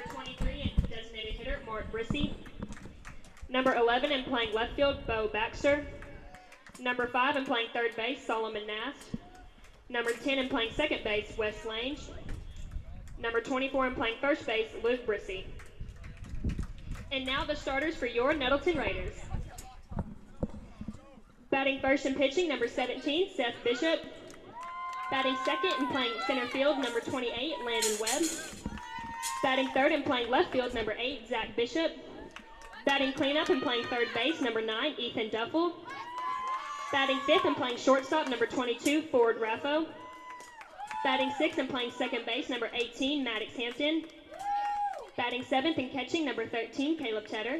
Number 23 and designated hitter, Mark Brissy. Number 11 and playing left field, Bo Baxter. Number 5 and playing third base, Solomon Nast. Number 10 and playing second base, Wes Lange. Number 24 and playing first base, Luke Brissy. And now the starters for your Nettleton Raiders. Batting first and pitching, number 17, Seth Bishop. Batting second and playing center field, number 28, Landon Webb. Batting third and playing left field, number 8, Zach Bishop. Batting cleanup and playing third base, number 9, Ethan Duffel. Batting fifth and playing shortstop, number 22, Ford Raffo. Batting sixth and playing second base, number 18, Maddox Hampton. Batting seventh and catching, number 13, Caleb Tedder.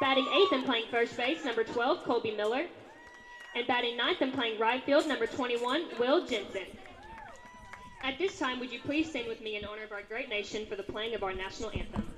Batting eighth and playing first base, number 12, Colby Miller. And batting ninth and playing right field, number 21, Will Jensen. At this time, would you please stand with me in honor of our great nation for the playing of our national anthem?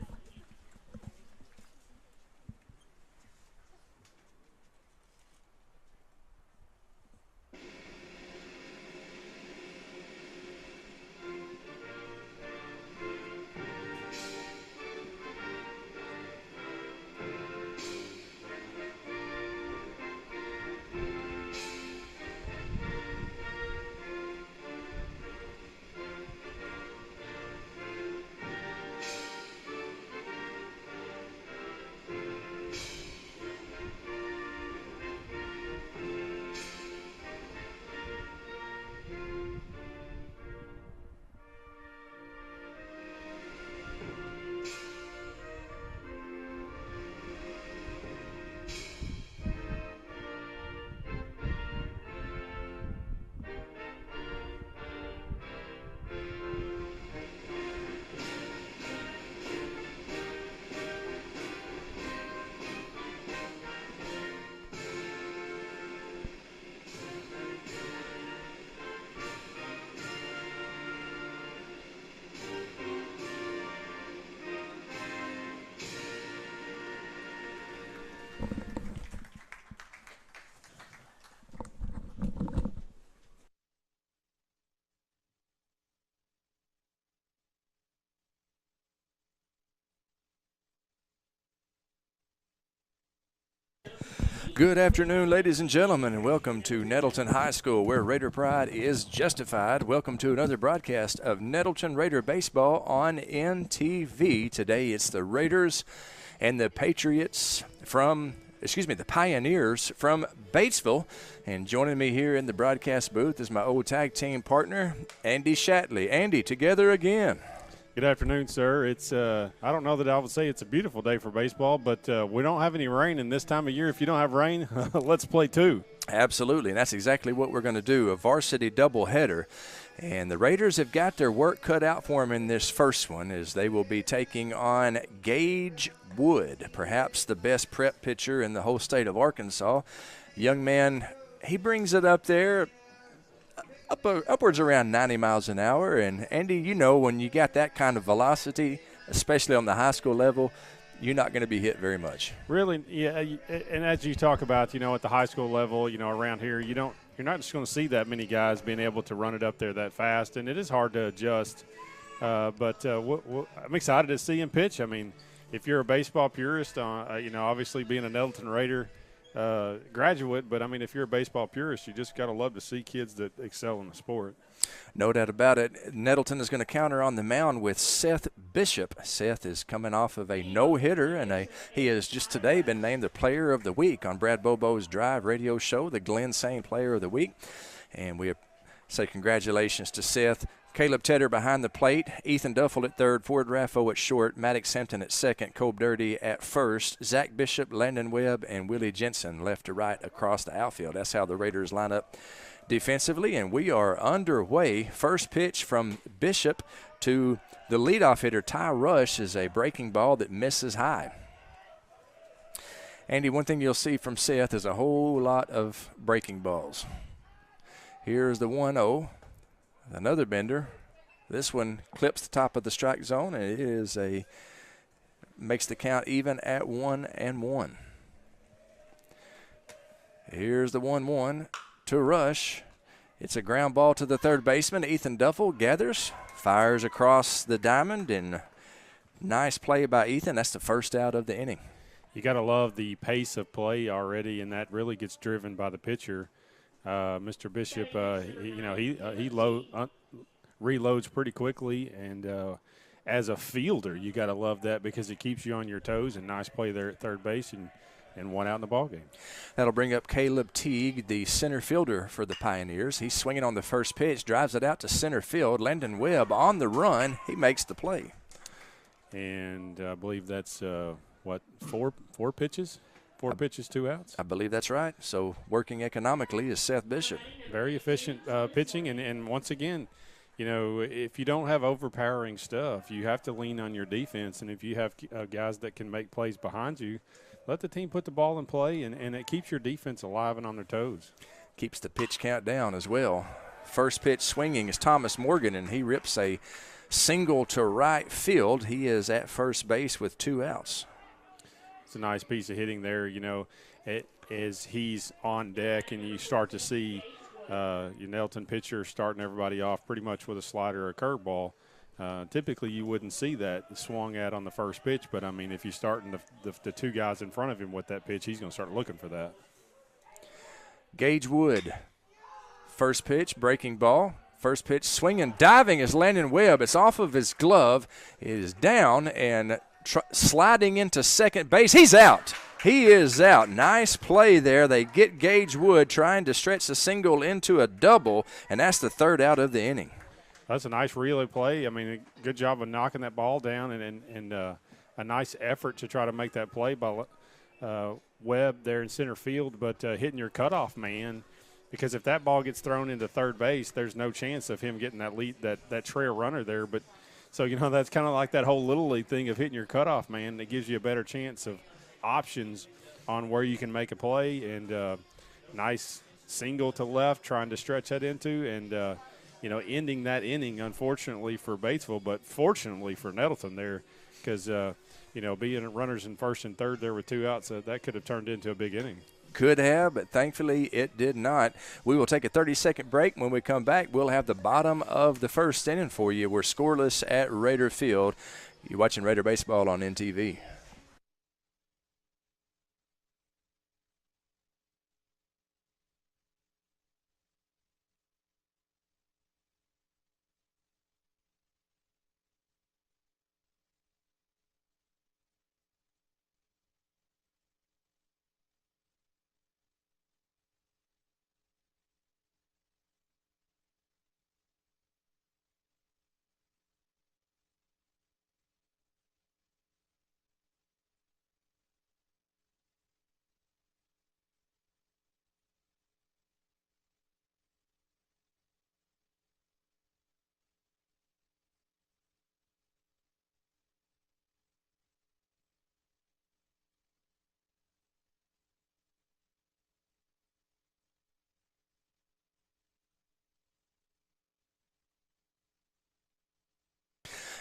Good afternoon, ladies and gentlemen, and welcome to Nettleton High School, where Raider pride is justified. Welcome to another broadcast of Nettleton Raider Baseball on NTV. Today it's the Raiders and the Patriots the Pioneers from Batesville. And joining me here in the broadcast booth is my old tag team partner, Andy Shatley. Andy, together again. Good afternoon, sir. It's I don't know that I would say it's a beautiful day for baseball, but we don't have any rain in this time of year. If you don't have rain, let's play two. Absolutely, and that's exactly what we're going to do, a varsity doubleheader. And the Raiders have got their work cut out for them in this first one, as they will be taking on Gage Wood, perhaps the best prep pitcher in the whole state of Arkansas. Young man, he brings it up there, upwards around 90 miles an hour. And, Andy, you know, when you got that kind of velocity, especially on the high school level, you're not going to be hit very much. Really, yeah. And as you talk about, you know, at the high school level, you know, around here, you're not just going to see that many guys being able to run it up there that fast, and it is hard to adjust. But I'm excited to see him pitch. I mean, if you're a baseball purist, you know, obviously being a Nettleton Raider graduate, but I mean, if you're a baseball purist, you just got to love to see kids that excel in the sport. No doubt about it. Nettleton is going to counter on the mound with Seth Bishop. Seth is coming off of a no-hitter, and he has just today been named the Player of the Week on Brad Bobo's Drive radio show, the Glenn Sane Player of the Week. And we say congratulations to Seth. Caleb Tedder behind the plate, Ethan Duffel at third, Ford Raffo at short, Maddox Hampton at second, Cobe Dirty at first, Zach Bishop, Landon Webb, and Willie Jensen left to right across the outfield. That's how the Raiders line up defensively, and we are underway. First pitch from Bishop to the leadoff hitter, Ty Rush, is a breaking ball that misses high. Andy, one thing you'll see from Seth is a whole lot of breaking balls. Here's the 1-0. Another bender. This one clips the top of the strike zone, and it is makes the count even at 1-1. Here's the 1-1 to Rush. It's a ground ball to the third baseman. Ethan Duffel gathers, fires across the diamond, and Nice play by Ethan. That's the first out of the inning. You got to love the pace of play already, and that really gets driven by the pitcher. Mr. Bishop, he reloads pretty quickly, and as a fielder, you got to love that because it keeps you on your toes. And nice play there at third base, and one out in the ballgame. That'll bring up Caleb Teague, the center fielder for the Pioneers. He's swinging on the first pitch, drives it out to center field. Landon Webb on the run. He makes the play. And I believe that's four pitches? 4 pitches, 2 outs? I believe that's right. So working economically is Seth Bishop. Very efficient pitching, and once again, if you don't have overpowering stuff, you have to lean on your defense. And if you have guys that can make plays behind you, let the team put the ball in play, and it keeps your defense alive and on their toes. Keeps the pitch count down as well. First pitch swinging is Thomas Morgan, and he rips a single to right field. He is at first base with 2 outs. It's a nice piece of hitting there, as he's on deck, and you start to see your Nettleton pitcher starting everybody off pretty much with a slider or a curveball. Typically, you wouldn't see that swung at on the first pitch, but, I mean, if you're starting the 2 guys in front of him with that pitch, he's going to start looking for that. Gage Wood, first pitch, breaking ball. First pitch, swinging, diving is Landon Webb. It's off of his glove. It is down and sliding into second base. He's out. He is out. Nice play there. They get Gage Wood trying to stretch the single into a double, and that's the 3rd out of the inning. That's a nice relay play. I mean, a good job of knocking that ball down, and a nice effort to try to make that play by Webb there in center field, but hitting your cutoff man, because if that ball gets thrown into third base, there's no chance of him getting that lead, that trail runner there. But so, that's kind of like that whole Little League thing of hitting your cutoff man. That gives you a better chance of options on where you can make a play, and nice single to left, trying to stretch that into, and ending that inning, unfortunately for Batesville, but fortunately for Nettleton there, because, being runners in first and third there with 2 outs, that could have turned into a big inning. Could have, but thankfully it did not. We will take a 30-second break. When we come back, we'll have the bottom of the first inning for you. We're scoreless at Raider Field. You're watching Raider Baseball on NTV.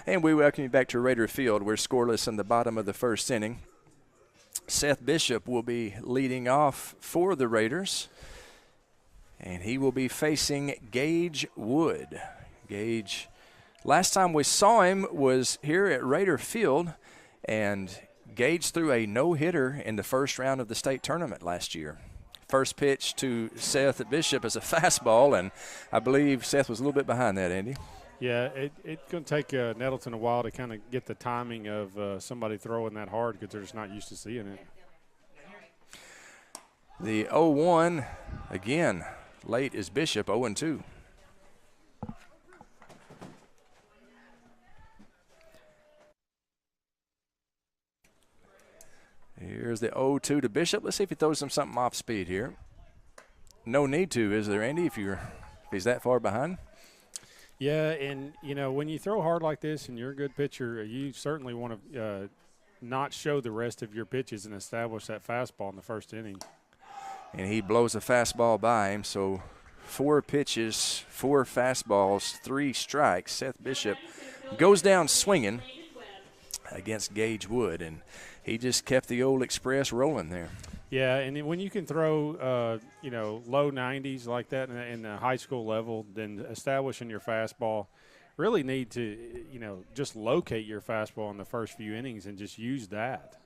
And we welcome you back to Raider Field. We're scoreless in the bottom of the first inning. Seth Bishop will be leading off for the Raiders, and he will be facing Gage Wood. Gage, last time we saw him was here at Raider Field, and Gage threw a no-hitter in the first round of the state tournament last year. First pitch to Seth Bishop is a fastball, and I believe Seth was a little bit behind that, Andy. Yeah, it's going to take Nettleton a while to kind of get the timing of somebody throwing that hard because they're just not used to seeing it. The 0-1, again, late is Bishop, 0-2. Here's the 0-2 to Bishop. Let's see if he throws him something off speed here. No need to, is there, Andy, if he's that far behind? Yeah, and, when you throw hard like this and you're a good pitcher, you certainly want to not show the rest of your pitches and establish that fastball in the first inning. And he blows a fastball by him, so 4 pitches, 4 fastballs, 3 strikes. Seth Bishop goes down swinging against Gage Wood, and he just kept the old express rolling there. Yeah, and when you can throw, low 90s like that in the high school level, then establishing your fastball really need to, just locate your fastball in the first few innings and just use that.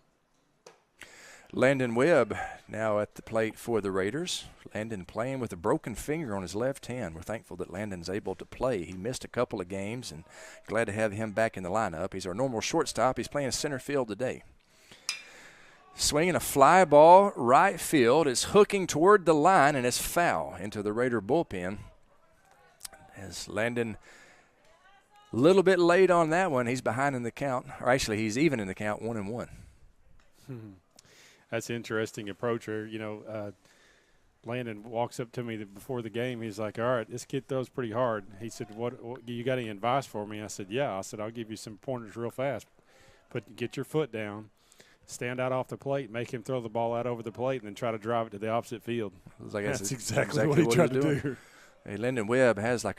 Landon Webb now at the plate for the Raiders. Landon playing with a broken finger on his left hand. We're thankful that Landon's able to play. He missed a couple of games, and glad to have him back in the lineup. He's our normal shortstop. He's playing center field today. Swinging a fly ball right field. It's hooking toward the line, and it's foul into the Raider bullpen. As Landon a little bit late on that one, he's behind in the count. Or actually, he's even in the count, 1-1. That's an interesting approach here. Landon walks up to me before the game. He's like, all right, this kid throws pretty hard. He said, what you got any advice for me? I said, yeah. I said, I'll give you some pointers real fast. Get your foot down, stand out off the plate, make him throw the ball out over the plate, and then try to drive it to the opposite field. That's exactly what he tried to do. Hey, Landon Webb has I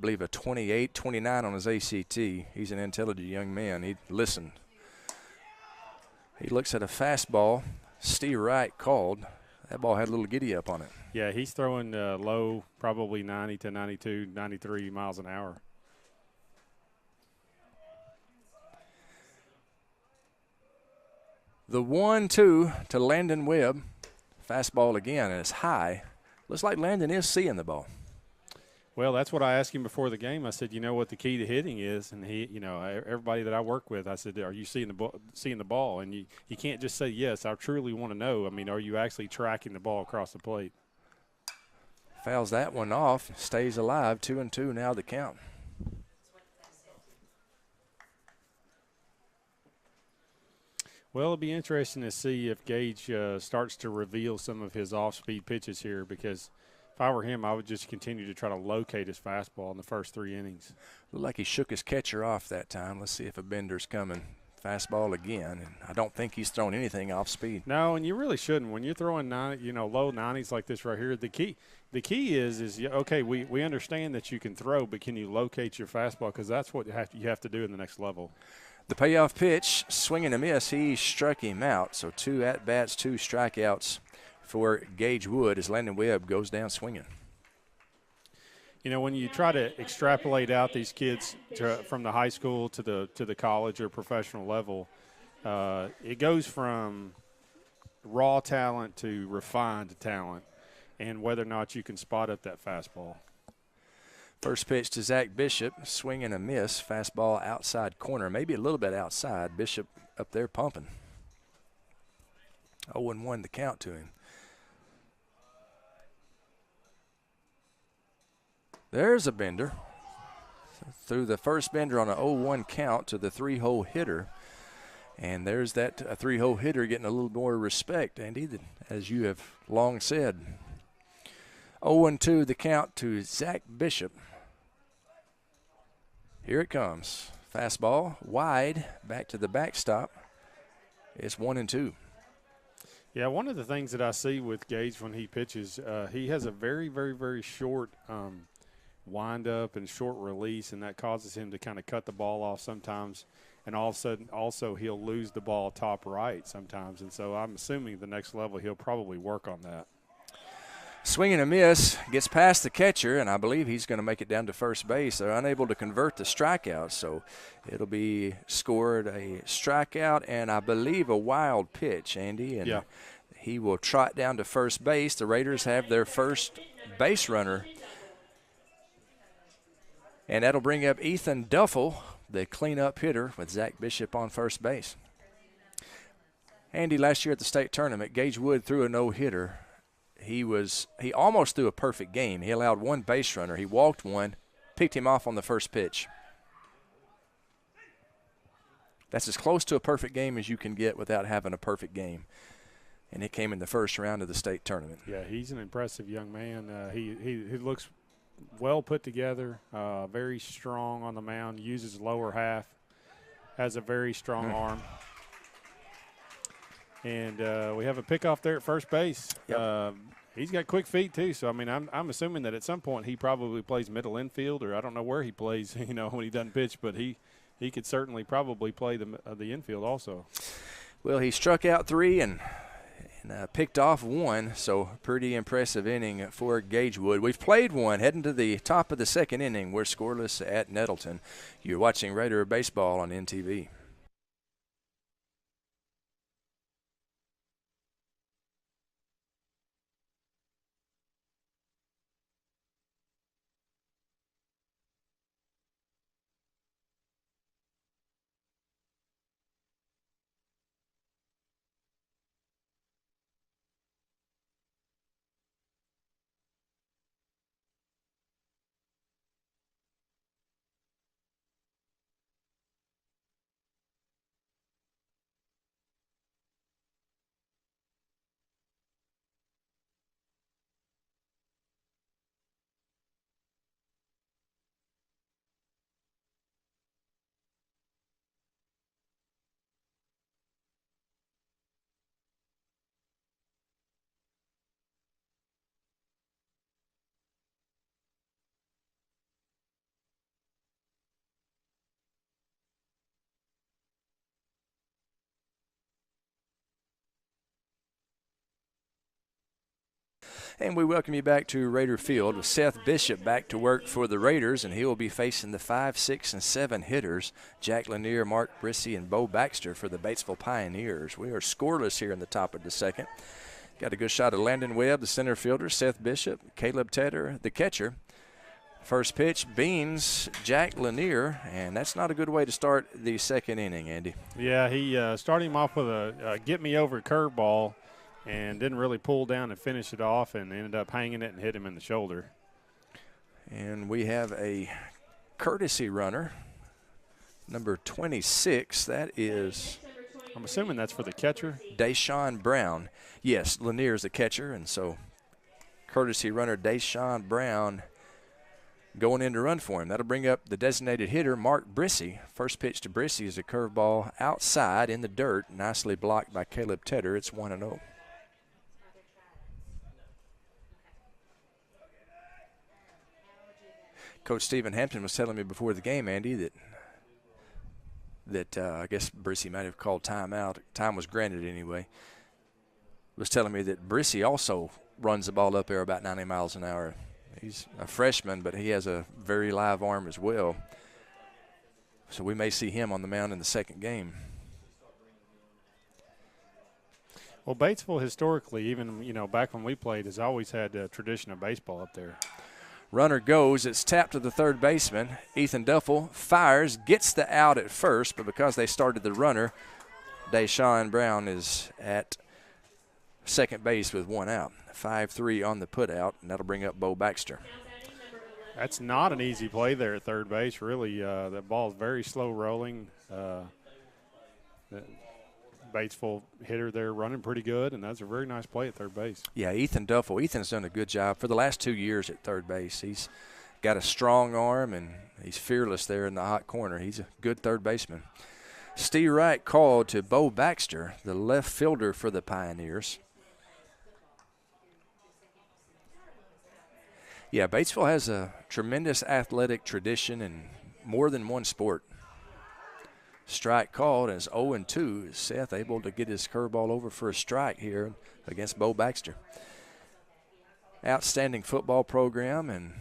believe a 28, 29 on his ACT. He's an intelligent young man. He listened. He looks at a fastball. Steve Wright called. That ball had a little giddy up on it. Yeah, he's throwing low, probably 90 to 92, 93 miles an hour. The 1-2 to Landon Webb. Fastball again, and it's high. Looks like Landon is seeing the ball. Well, that's what I asked him before the game. I said, you know what the key to hitting is? And he, everybody that I work with, I said, are you seeing the ball? And you can't just say yes. I truly want to know. I mean, are you actually tracking the ball across the plate? Fouls that one off, stays alive. 2-2 now the count. Well, it'll be interesting to see if Gage starts to reveal some of his off-speed pitches here, because if I were him, I would just continue to try to locate his fastball in the first 3 innings. Looked like he shook his catcher off that time. Let's see if a bender's coming. Fastball again, and I don't think he's thrown anything off speed. No, and you really shouldn't. When you're throwing low 90s like this right here, the key is okay. We understand that you can throw, but can you locate your fastball? Because that's what you have to do in the next level. The payoff pitch, swing and a miss. He struck him out. So 2 at-bats, 2 strikeouts for Gage Wood as Landon Webb goes down swinging. When you try to extrapolate out these kids from the high school to the college or professional level, it goes from raw talent to refined talent, and whether or not you can spot up that fastball. First pitch to Zach Bishop, swing and a miss. Fastball outside corner, maybe a little bit outside. Bishop up there pumping. 0-1 the count to him. There's a bender. Through the first bender on an 0-1 count to the 3-hole hitter. And there's that 3-hole hitter getting a little more respect, Andy, as you have long said. 0-2 the count to Zach Bishop. Here it comes. Fastball wide, back to the backstop. It's 1-2. Yeah, one of the things that I see with Gage when he pitches, he has a very, very, very short wind up and short release, and that causes him to kind of cut the ball off sometimes, and all of a sudden also he'll lose the ball top right sometimes, and so I'm assuming the next level he'll probably work on that. Swing and a miss, gets past the catcher, and I believe he's going to make it down to first base. They're unable to convert the strikeout, so it'll be scored a strikeout and I believe a wild pitch, Andy, and yeah. He will trot down to first base. The Raiders have their first base runner, and that'll bring up Ethan Duffel, the cleanup hitter, with Zach Bishop on first base. Andy, last year at the state tournament, Gage Wood threw a no-hitter. He almost threw a perfect game. He allowed 1 base runner. He walked 1, picked him off on the first pitch. That's as close to a perfect game as you can get without having a perfect game. And it came in the first round of the state tournament. Yeah, he's an impressive young man. He looks well put together, very strong on the mound, uses lower half, has a very strong arm. And we have a pickoff there at first base. Yep. He's got quick feet too, so I mean, I'm assuming that at some point he probably plays middle infield, or I don't know where he plays, when he doesn't pitch, but he could certainly probably play the infield also. Well, he struck out 3, and and picked off one, so pretty impressive inning for Gagewood. We've played one, heading to the top of the second inning. We're scoreless at Nettleton. You're watching Raider Baseball on NTV. And we welcome you back to Raider Field with Seth Bishop back to work for the Raiders, and he will be facing the 5, 6, and 7 hitters, Jack Lanier, Mark Brissy, and Bo Baxter for the Batesville Pioneers. We are scoreless here in the top of the second. Got a good shot of Landon Webb, the center fielder, Seth Bishop, Caleb Tedder, the catcher. First pitch, beans Jack Lanier, and that's not a good way to start the second inning, Andy. Yeah, he started him off with a get-me-over curveball, and didn't really pull down and finish it off, and ended up hanging it and hit him in the shoulder. And we have a courtesy runner, number 26. That is, I'm assuming that's for the catcher. Deshaun Brown. Yes, Lanier's the catcher, and so courtesy runner Deshaun Brown going in to run for him. That'll bring up the designated hitter, Mark Brissy. First pitch to Brissy is a curveball outside in the dirt, nicely blocked by Caleb Tedder. It's 1-0. Coach Stephen Hampton was telling me before the game, Andy, that I guess Brissy might have called timeout. Time was granted anyway. Was telling me that Brissy also runs the ball up there about 90 miles an hour. He's a freshman, but he has a very live arm as well. So we may see him on the mound in the second game. Well, Batesville historically, even back when we played, has always had a tradition of baseball up there. Runner goes. It's tapped to the third baseman. Ethan Duffel fires, gets the out at first, but because they started the runner, Deshaun Brown is at second base with one out. 5-3 on the putout, and that'll bring up Bo Baxter. That's not an easy play there at third base, really. That ball is very slow rolling. Batesville hitter there running pretty good, and that's a very nice play at third base. Yeah, Ethan Duffel. Ethan's done a good job for the last 2 years at third base. He's got a strong arm, and he's fearless there in the hot corner. He's a good third baseman. Steve Wright called to Bo Baxter, the left fielder for the Pioneers. Yeah, Batesville has a tremendous athletic tradition in more than one sport. Strike called, and it's 0-2. Seth able to get his curveball over for a strike here against Bo Baxter. Outstanding football program and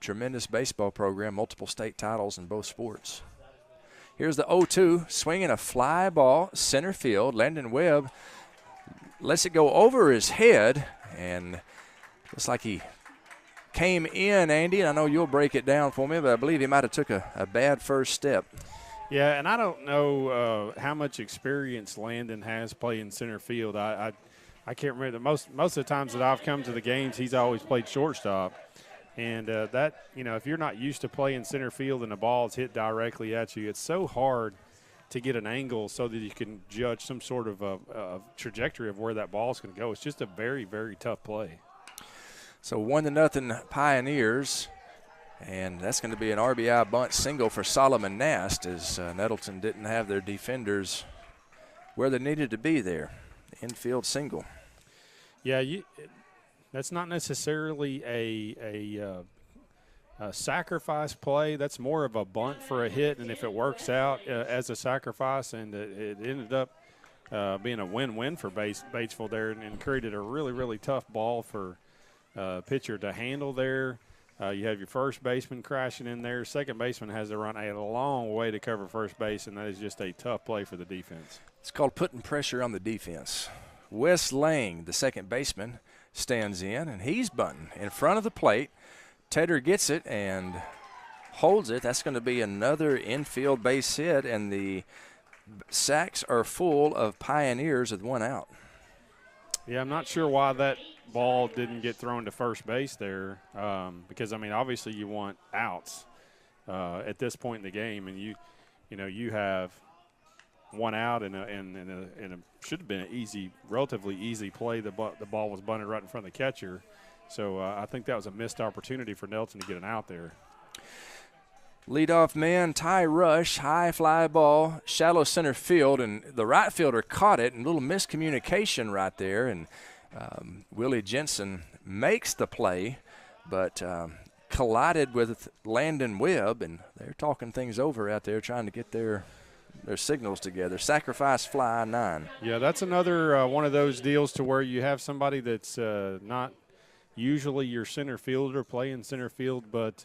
tremendous baseball program, multiple state titles in both sports. Here's the 0-2, swinging a fly ball, center field. Landon Webb lets it go over his head, and looks like he came in, Andy, and I know you'll break it down for me, but I believe he might have took a bad first step. Yeah, and I don't know how much experience Landon has playing center field. I can't remember. Most of the times that I've come to the games, he's always played shortstop. And that, if you're not used to playing center field and the ball's hit directly at you, it's so hard to get an angle so that you can judge some sort of a trajectory of where that ball's going to go. It's just a very, very tough play. So 1-0 Pioneers. And that's going to be an RBI bunt single for Solomon Nast, as Nettleton didn't have their defenders where they needed to be there. Infield single. Yeah, that's not necessarily a sacrifice play. That's more of a bunt for a hit, and if it works out as a sacrifice, and it ended up being a win-win for Batesville there, and created a really, really tough ball for pitcher to handle there. You have your first baseman crashing in there. Second baseman has to run a long way to cover first base, and that is just a tough play for the defense. It's called putting pressure on the defense. Wes Lang, the second baseman, stands in, and he's bunting in front of the plate. Tedder gets it and holds it. That's going to be another infield base hit, and the sacks are full of Pioneers with one out. Yeah, I'm not sure why that ball didn't get thrown to first base there, because, I mean, obviously you want outs at this point in the game, and you have one out and a should have been an easy, relatively easy play. The ball was bunted right in front of the catcher, so I think that was a missed opportunity for Nettleton to get an out there. Leadoff man, Ty Rush, high fly ball, shallow center field, and the right fielder caught it, and a little miscommunication right there, and Willie Jensen makes the play, but collided with Landon Webb, and they're talking things over out there, trying to get their signals together. Sacrifice fly 9. Yeah, that's another one of those deals to where you have somebody that's not usually your center fielder playing center field, but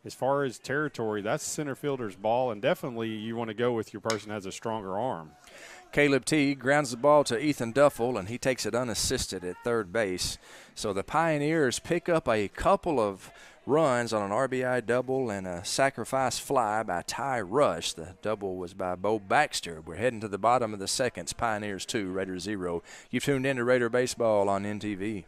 as far as territory, that's center fielder's ball, and definitely you want to go with your person that has a stronger arm. Caleb T grounds the ball to Ethan Duffel, and he takes it unassisted at third base. So the Pioneers pick up a couple of runs on an RBI double and a sacrifice fly by Ty Rush. The double was by Bo Baxter. We're heading to the bottom of the second. Pioneers 2, Raiders 0. You've tuned in to Raider Baseball on NTV.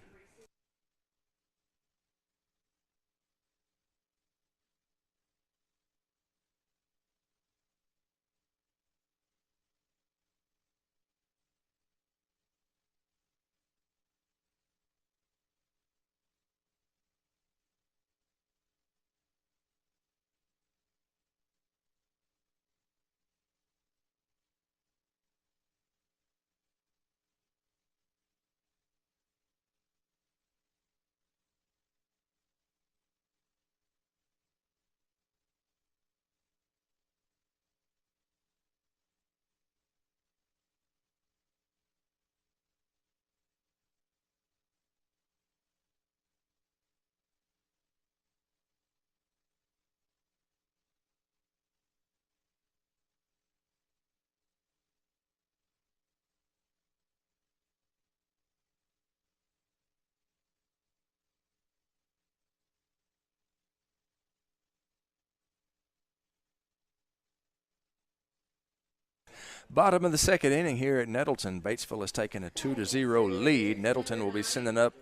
Bottom of the second inning here at Nettleton. Batesville has taken a 2-0 lead. Nettleton will be sending up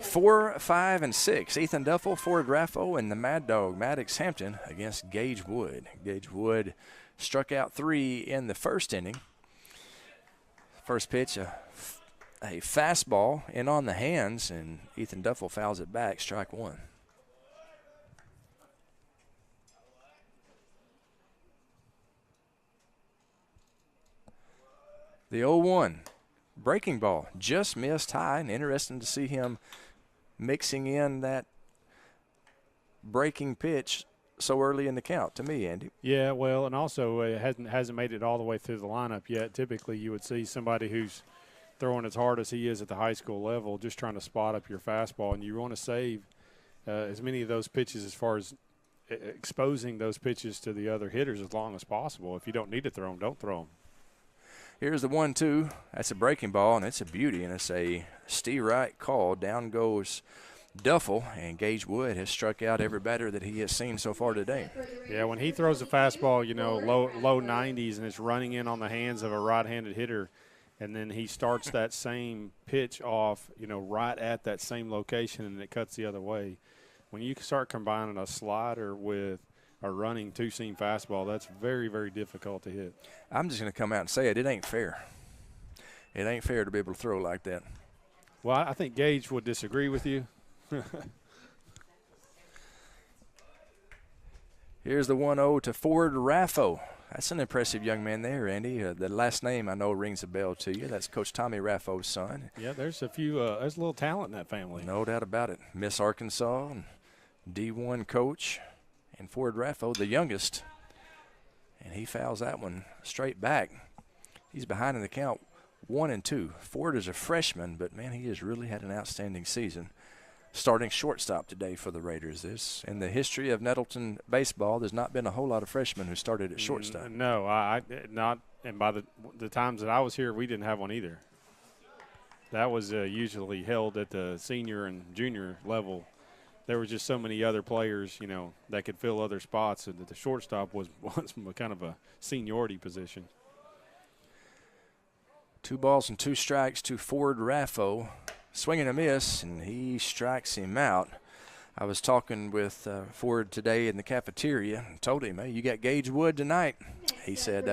4, 5, and 6. Ethan Duffel, Ford Raffo, and the Mad Dog, Maddox Hampton, against Gage Wood. Gage Wood struck out 3 in the first inning. First pitch, a fastball in on the hands, and Ethan Duffel fouls it back, strike 1. The 0-1 breaking ball just missed high, and interesting to see him mixing in that breaking pitch so early in the count to me, Andy. Yeah, well, and also it hasn't made it all the way through the lineup yet. Typically you would see somebody who's throwing as hard as he is at the high school level just trying to spot up your fastball, and you want to save as many of those pitches as far as exposing those pitches to the other hitters as long as possible. If you don't need to throw them, don't throw them. Here's the 1-2. That's a breaking ball, and it's a beauty, and it's a Steve Wright call. Down goes Duffel, and Gage Wood has struck out every batter that he has seen so far today. Yeah, when he throws a fastball, low 90s, and it's running in on the hands of a right-handed hitter, and then he starts that same pitch off, right at that same location, and it cuts the other way. When you start combining a slider with a running two-seam fastball, that's very, very difficult to hit. I'm just going to come out and say it. It ain't fair. It ain't fair to be able to throw like that. Well, I think Gage would disagree with you. Here's the 1-0 to Ford Raffo. That's an impressive young man there, Andy. The last name I know rings a bell to you. That's Coach Tommy Raffo's son. Yeah, there's a little talent in that family. No doubt about it. Miss Arkansas, and D1 coach. And Ford Raffo, the youngest, and he fouls that one straight back. He's behind in the count 1-2. Ford is a freshman, but, man, he has really had an outstanding season. Starting shortstop today for the Raiders. In the history of Nettleton baseball, there's not been a whole lot of freshmen who started at shortstop. No, I not. And by the times that I was here, we didn't have one either. That was usually held at the senior and junior level. There were just so many other players, that could fill other spots, and that the shortstop was kind of a seniority position. 2 balls and 2 strikes to Ford Raffo. Swing and a miss, and he strikes him out. I was talking with Ford today in the cafeteria and told him, hey, you got Gage Wood tonight. He said,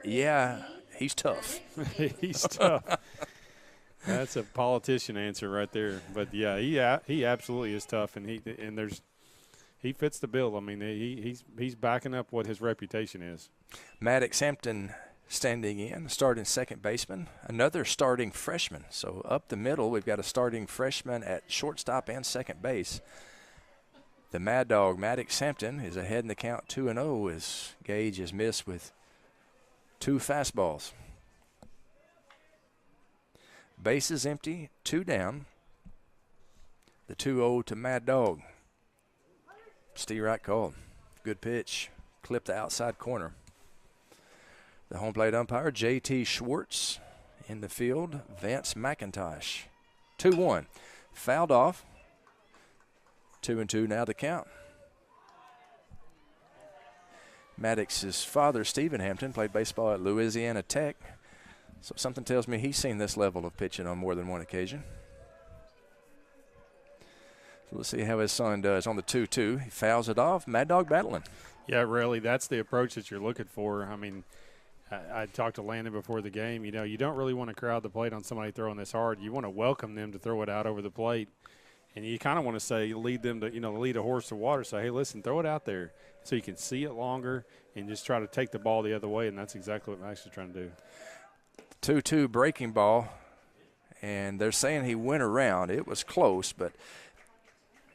yeah, he's tough. He's tough. That's a politician answer right there. But, yeah, he absolutely is tough, and he fits the bill. I mean, he's backing up what his reputation is. Maddox Hampton standing in, starting second baseman, another starting freshman. So up the middle, we've got a starting freshman at shortstop and second base. The Mad Dog, Maddox Hampton, is ahead in the count 2-0 as Gage is missed with 2 fastballs. Base is empty, 2 down. The 2-0 to Mad Dog. Steve Wright called. Good pitch. Clipped the outside corner. The home plate umpire, J.T. Schwartz. In the field, Vance McIntosh. 2-1. Fouled off. 2-2 now to count. Maddox's father, Stephen Hampton, played baseball at Louisiana Tech. So something tells me he's seen this level of pitching on more than one occasion. So let's see how his son does on the 2-2. He fouls it off. Mad Dog battling. Yeah, really, that's the approach that you're looking for. I mean, I talked to Landon before the game. You don't really want to crowd the plate on somebody throwing this hard. You want to welcome them to throw it out over the plate. And you kind of want to say, lead them to, lead a horse to water. Say, hey, listen, throw it out there so you can see it longer and just try to take the ball the other way. And that's exactly what Max is trying to do. 2-2 breaking ball. And they're saying he went around. It was close, but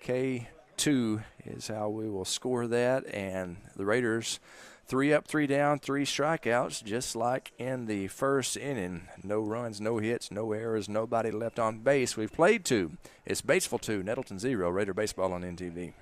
K2 is how we will score that. And the Raiders, 3 up, 3 down, 3 strikeouts, just like in the first inning. No runs, no hits, no errors, nobody left on base. We've played 2. It's Batesville 2, Nettleton 0. Raider baseball on NTV.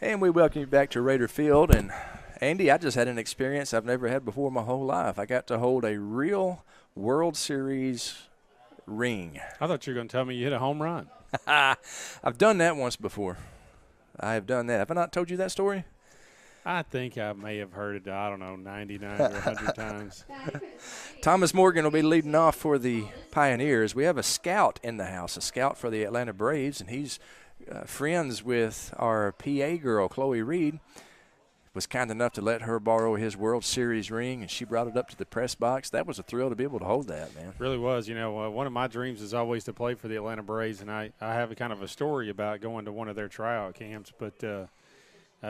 And we welcome you back to Raider Field. And, Andy, I just had an experience I've never had before my whole life. I got to hold a real World Series ring. I thought you were going to tell me you hit a home run. I've done that once before. I have done that. Have I not told you that story? I think I may have heard it, 99 or 100 times. Thomas Morgan will be leading off for the Pioneers. We have a scout in the house, a scout for the Atlanta Braves, and he's friends with our PA girl, Chloe Reed. Was kind enough to let her borrow his World Series ring, and she brought it up to the press box. That was a thrill to be able to hold that, man. Really was. One of my dreams is always to play for the Atlanta Braves, and I have a kind of a story about going to one of their tryout camps, but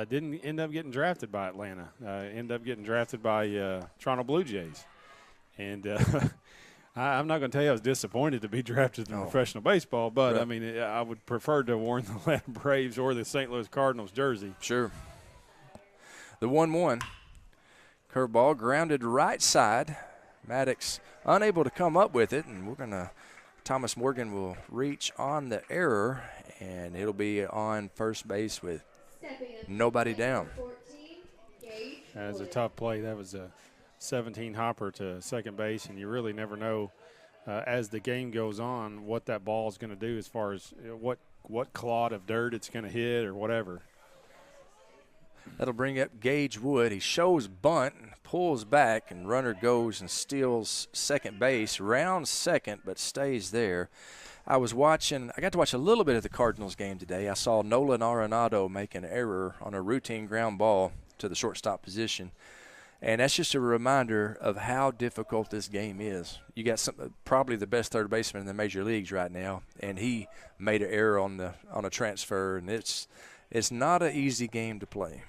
didn't end up getting drafted by Atlanta. Ended up getting drafted by Toronto Blue Jays. And I'm not going to tell you I was disappointed to be drafted in professional baseball, but, right. I mean, I would prefer to have worn the Atlanta Braves or the St. Louis Cardinals jersey. Sure. The 1-1. Curveball grounded right side. Maddox unable to come up with it, and Thomas Morgan will reach on the error, and it'll be on first base with Nobody down. That was a tough play. That was a 17 hopper to second base, and you really never know as the game goes on what that ball is going to do as far as what clod of dirt it's going to hit or whatever. That'll bring up Gage Wood. He shows bunt, pulls back, and runner goes and steals second base, rounds second, but stays there. I got to watch a little bit of the Cardinals game today. I saw Nolan Arenado make an error on a routine ground ball to the shortstop position. And that's just a reminder of how difficult this game is. You got probably the best third baseman in the major leagues right now, and he made an error on a transfer, and it's not an easy game to play.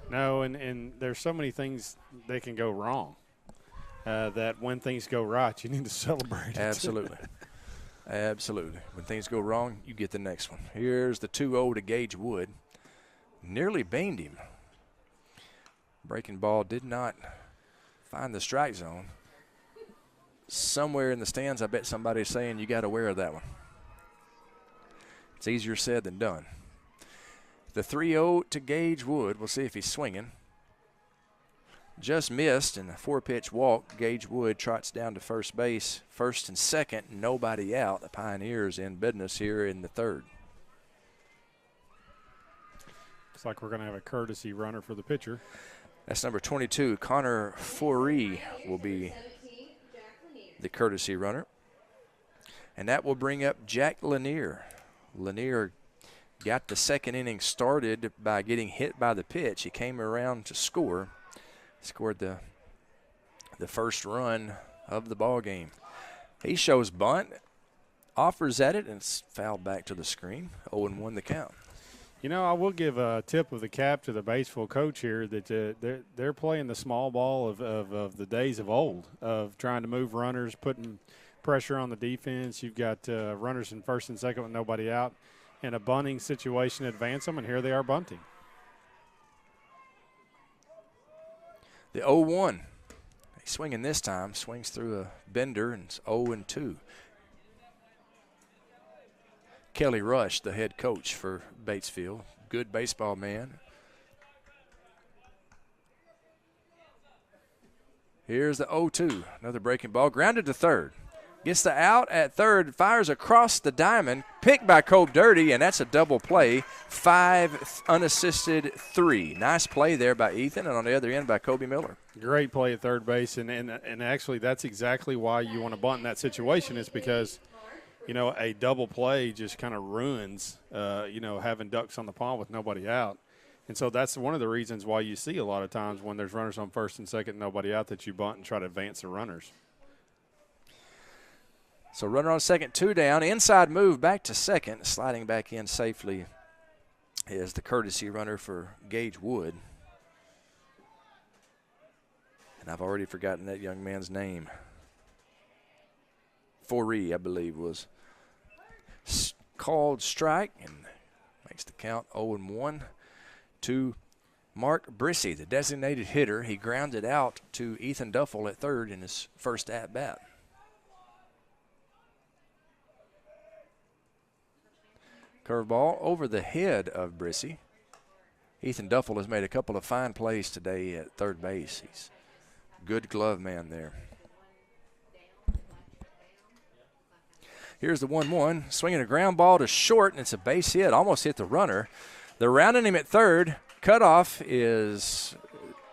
No, and there's so many things that can go wrong that when things go right, you need to celebrate it. Absolutely. Absolutely. When things go wrong, you get the next one. Here's the 2-0 to Gage Wood. Nearly baned him. Breaking ball did not find the strike zone. Somewhere in the stands, I bet somebody's saying you got aware of that one. It's easier said than done. The 3-0 to Gage Wood. We'll see if he's swinging. Just missed in a 4-pitch walk. Gage Wood trots down to first base. First and second, nobody out. The Pioneers in business here in the third. Looks like we're going to have a courtesy runner for the pitcher. That's number 22. Connor Foree will be the courtesy runner. And that will bring up Jack Lanier. Lanier got the second inning started by getting hit by the pitch. He came around to score. Scored the first run of the ball game. He shows bunt, offers at it, and it's fouled back to the screen. 0-1 the count. You know, I will give a tip of the cap to the Batesville coach here that they're playing the small ball of the days of old, of trying to move runners, putting pressure on the defense. You've got runners in first and second with nobody out. In a bunting situation, advance them, and here they are bunting. The 0-1. He's swinging this time. Swings through a bender, and it's 0-2. Kelly Rush, the head coach for Batesville. Good baseball man. Here's the 0-2. Another breaking ball. Grounded to third. Gets the out at third. Fires across the diamond. Picked by Cobe Dirty, and that's a double play. 5 unassisted 3. Nice play there by Ethan, and on the other end by Kobe Miller. Great play at third base, and actually that's exactly why you want to bunt in that situation, is because – you know, a double play just kind of ruins, having ducks on the pond with nobody out. And so that's one of the reasons why you see a lot of times when there's runners on first and second, nobody out, that you bunt and try to advance the runners. So runner on second, 2 down. Inside move back to second. Sliding back in safely is the courtesy runner for Gage Wood. And I've already forgotten that young man's name. Foree, I believe, was called strike and makes the count 0-1 to Mark Brissy, the designated hitter. He grounded out to Ethan Duffel at third in his first at-bat. Curveball over the head of Brissy. Ethan Duffel has made a couple of fine plays today at third base. He's a good glove man there. Here's the 1-1, swinging a ground ball to short, and it's a base hit, almost hit the runner. They're rounding him at third. Cutoff is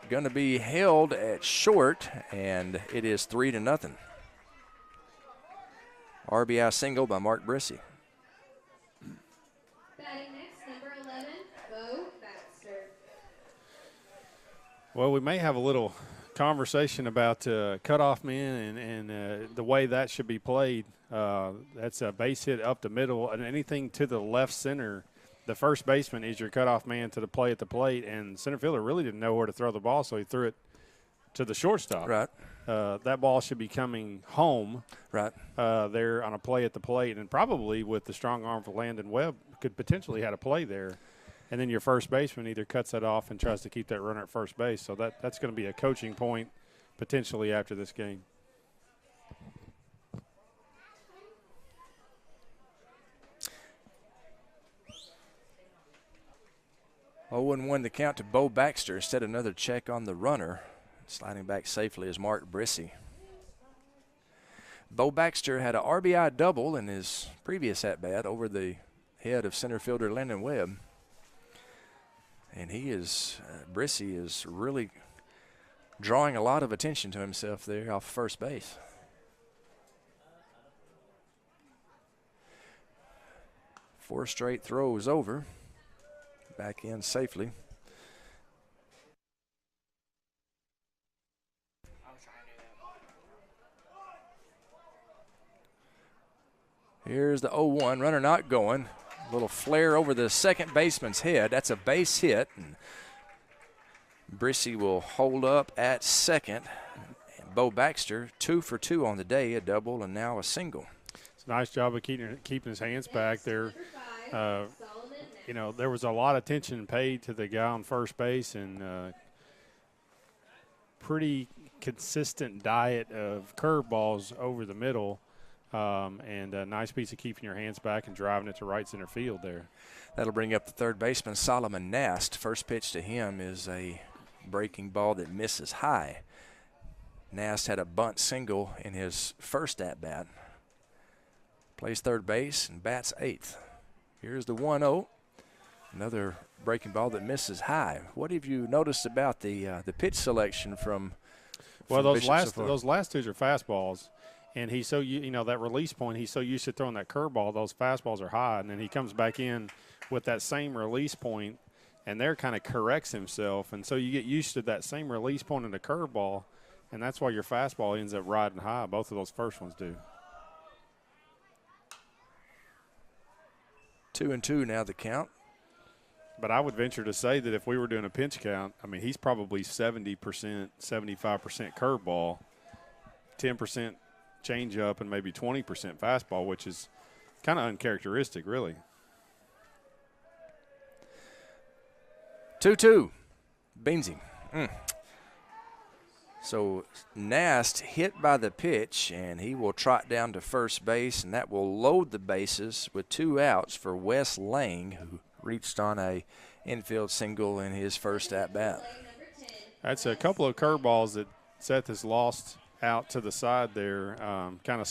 going to be held at short, and it is 3-0. RBI single by Mark Brissy. Batting next, number 11, Bo Baxter. Well, we may have a little conversation about cutoff men and the way that should be played. That's a base hit up the middle, and anything to the left center, the first baseman is your cutoff man to the play at the plate, and center fielder really didn't know where to throw the ball, so he threw it to the shortstop. Right. That ball should be coming home. Right. There on a play at the plate, and probably with the strong arm for Landon Webb could potentially had a play there. And then your first baseman either cuts that off and tries to keep that runner at first base. So that's going to be a coaching point potentially after this game. 0-1 the count to Bo Baxter. Instead, another check on the runner. Sliding back safely is Mark Brissy. Bo Baxter had an RBI double in his previous at-bat over the head of center fielder Landon Webb. And Brissy is really drawing a lot of attention to himself there off first base. Four straight throws over. Back in safely. Here's the 0-1, runner not going. A little flare over the second baseman's head. That's a base hit. And Brissy will hold up at second. And Bo Baxter, 2 for 2 on the day, a double and now a single. It's a nice job of keeping his hands back there. You know, there was a lot of attention paid to the guy on first base, and pretty consistent diet of curveballs over the middle. And a nice piece of keeping your hands back and driving it to right center field there. That'll bring up the third baseman, Solomon Nast. First pitch to him is a breaking ball that misses high. Nast had a bunt single in his first at-bat. Plays third base and bats eighth. Here's the 1-0. Another breaking ball that misses high. What have you noticed about the pitch selection from those last two are fastballs. And he's so, that release point, he's so used to throwing that curveball, those fastballs are high. And then he comes back in with that same release point, and there kind of corrects himself. And so you get used to that same release point in the curveball, and that's why your fastball ends up riding high. Both of those first ones do. 2-2 now the count. But I would venture to say that if we were doing a pinch count, I mean, he's probably 70%, 75% curveball, 10% changeup, and maybe 20% fastball, which is kind of uncharacteristic, really. 2-2. Beansy. So Nast hit by the pitch, and he will trot down to first base, and that will load the bases with 2 outs for Wes Lang, who reached on a infield single in his first at-bat. That's a couple of curveballs that Seth has lost out to the side there, kind of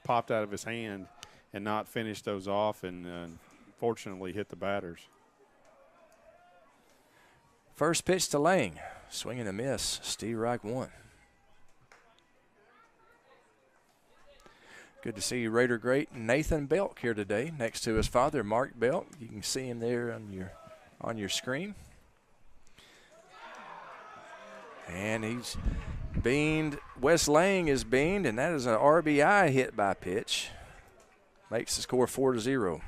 popped out of his hand and not finished those off, and fortunately hit the batters. First pitch to Lang, swing and a miss, Steve Reich 1. Good to see Raider great Nathan Belk here today, next to his father, Mark Belk. You can see him there on your screen. And he's beaned. Wes Lang is beaned, and that is an RBI hit by pitch. Makes the score 4-0.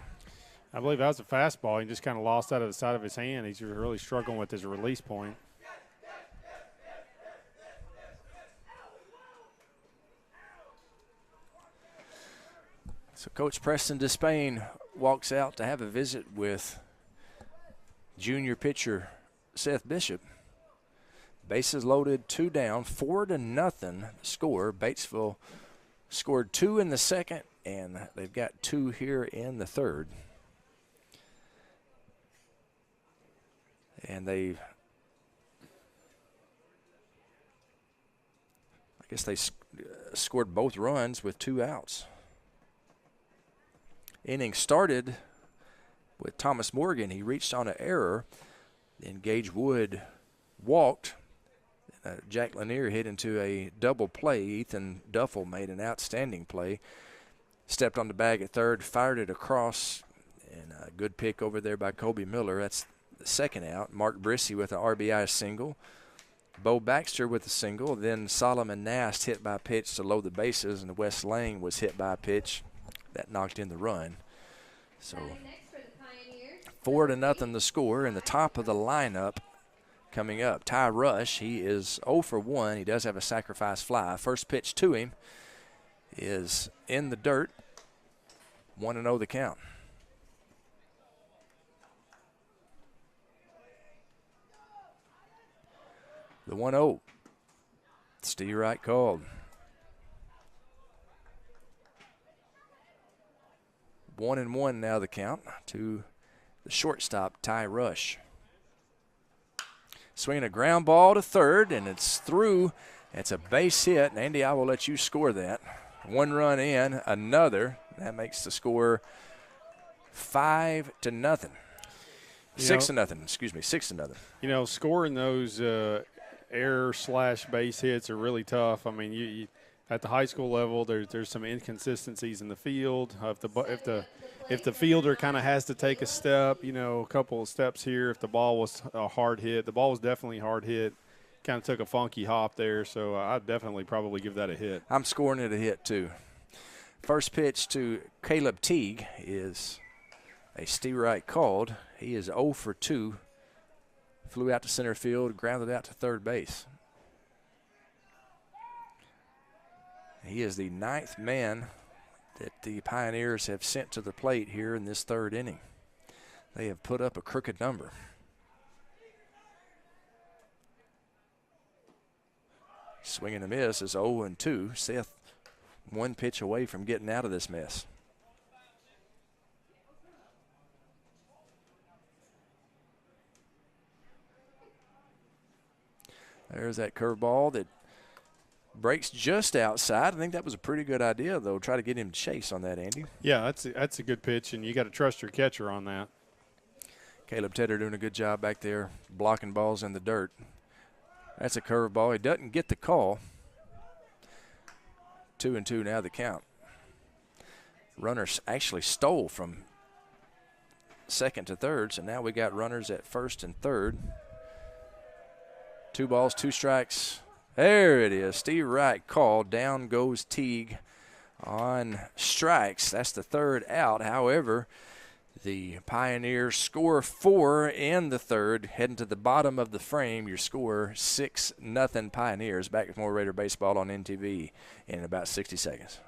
I believe that was a fastball. He just kind of lost out of the side of his hand. He's really struggling with his release point. So Coach Preston Despain walks out to have a visit with junior pitcher Seth Bishop. Bases loaded, 2 down, 4-0 score. Batesville scored 2 in the second, and they've got 2 here in the third. And I guess they scored both runs with 2 outs. Inning started with Thomas Morgan. He reached on an error. Then Gage Wood walked. Jack Lanier hit into a double play. Ethan Duffel made an outstanding play. Stepped on the bag at third, fired it across, and a good pick over there by Kobe Miller. That's the second out. Mark Brissy with an RBI single. Bo Baxter with a single. Then Solomon Nast hit by pitch to load the bases, and Wes Lang was hit by a pitch that knocked in the run. So 4-0 the score, and the top of the lineup coming up. Ty Rush, he is 0 for 1. He does have a sacrifice fly. First pitch to him is in the dirt. 1-0 the count. The 1-0. Steve Wright called. 1-1 now the count to the shortstop, Ty Rush. Swinging a ground ball to third, and it's through. It's a base hit, and Andy, I will let you score that. 1 run in, another. That makes the score 5-0. 6-0. Excuse me, 6-0. You know, scoring those error/base hits are really tough. I mean, you at the high school level, there's some inconsistencies in the field. If the fielder kind of has to take a step, you know, a couple of steps here. If the ball was a hard hit, the ball was definitely hard hit. Kind of took a funky hop there, so I'd definitely probably give that a hit. I'm scoring it a hit too. First pitch to Caleb Teague is a steer-right called. He is 0 for 2. Flew out to center field, grounded out to third base. He is the 9th man that the Pioneers have sent to the plate here in this 3rd inning. They have put up a crooked number. Swing and a miss is 0-2. Seth 1 pitch away from getting out of this mess. There's that curveball that breaks just outside. I think that was a pretty good idea, though. Try to get him to chase on that, Andy. Yeah, that's a good pitch, and you got to trust your catcher on that. Caleb Tedder doing a good job back there blocking balls in the dirt. That's a curveball. He doesn't get the call. 2-2 now the count. Runners actually stole from second to third, so now we got runners at first and third. 2 balls, 2 strikes. There it is. Steve Wright called. Down goes Teague on strikes. That's the 3rd out. However, the Pioneers score 4 in the 3rd. Heading to the bottom of the frame, your score 6-0 Pioneers. Back with more Raider baseball on NTV in about 60 seconds.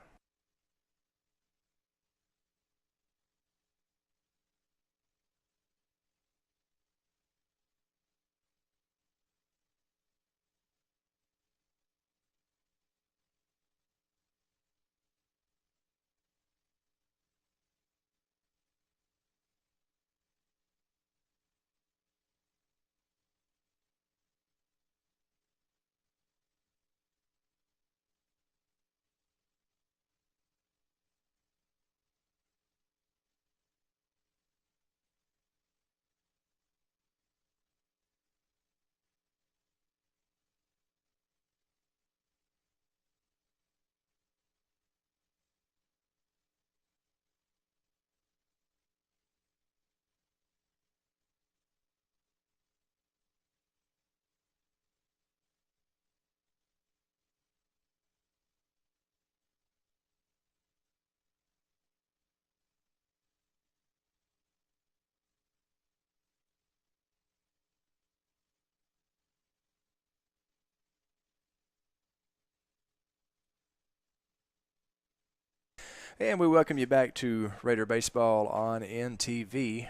And we welcome you back to Raider Baseball on NTV.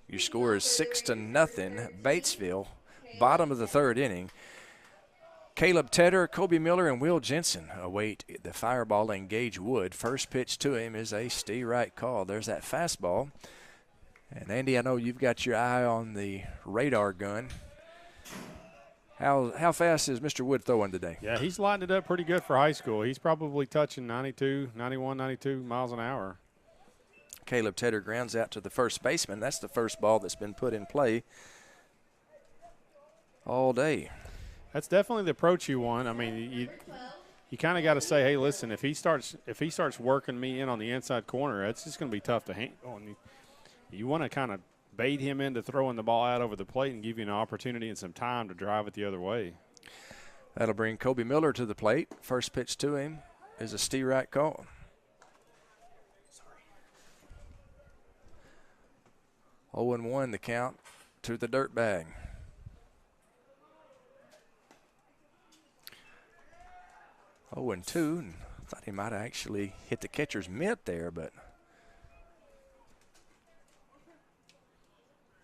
Your score is 6-0, Batesville, bottom of the 3rd inning. Caleb Tedder, Kobe Miller, and Will Jensen await the fireballing Gage Wood. First pitch to him is a Steve Wright call. There's that fastball. And Andy, I know you've got your eye on the radar gun. How fast is Mr. Wood throwing today? Yeah, he's lighting it up pretty good for high school. He's probably touching 92 miles an hour. Caleb Tedder grounds out to the first baseman. That's the first ball that's been put in play all day. That's definitely the approach you want. I mean, you kind of got to say, hey, listen, if he starts working me in on the inside corner, it's just going to be tough to handle. You want to kind of bait him into throwing the ball out over the plate and give you an opportunity and some time to drive it the other way. That'll bring Kobe Miller to the plate. First pitch to him is a Steve Wright call. 0-1 the count to the dirt bag. Oh, and 2. And I thought he might have actually hit the catcher's mitt there, but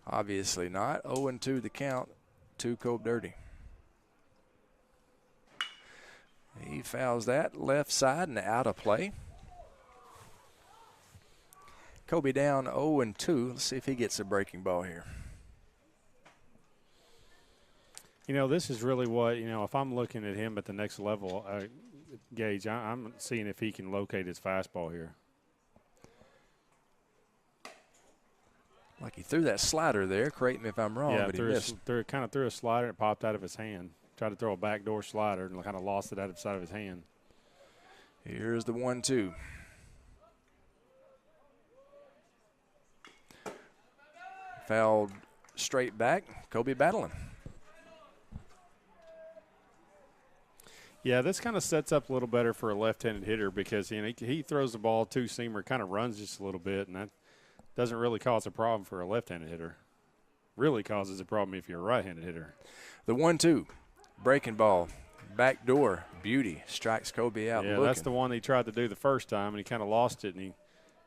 obviously not. 0-2 the count to Cobe Dirty. He fouls that left side and out of play. Kobe down 0-2. Let's see if he gets a breaking ball here. This is really what, if I'm looking at him at the next level, Gage, I'm seeing if he can locate his fastball here. Like he threw that slider there. Correct me if I'm wrong, Yeah, but he missed. kind of threw a slider. It popped out of his hand. Tried to throw a backdoor slider and kind of lost it out of the side of his hand. Here's the 1-2. Fouled straight back. Kobe battling. Yeah, this kind of sets up a little better for a left-handed hitter because he throws the ball two-seamer, kind of runs just a little bit, and that doesn't really cause a problem for a left-handed hitter. Really causes a problem if you're a right-handed hitter. The 1-2, breaking ball, back door, beauty, strikes Kobe out. Yeah, looking. That's the one he tried to do the first time, and he kind of lost it, and he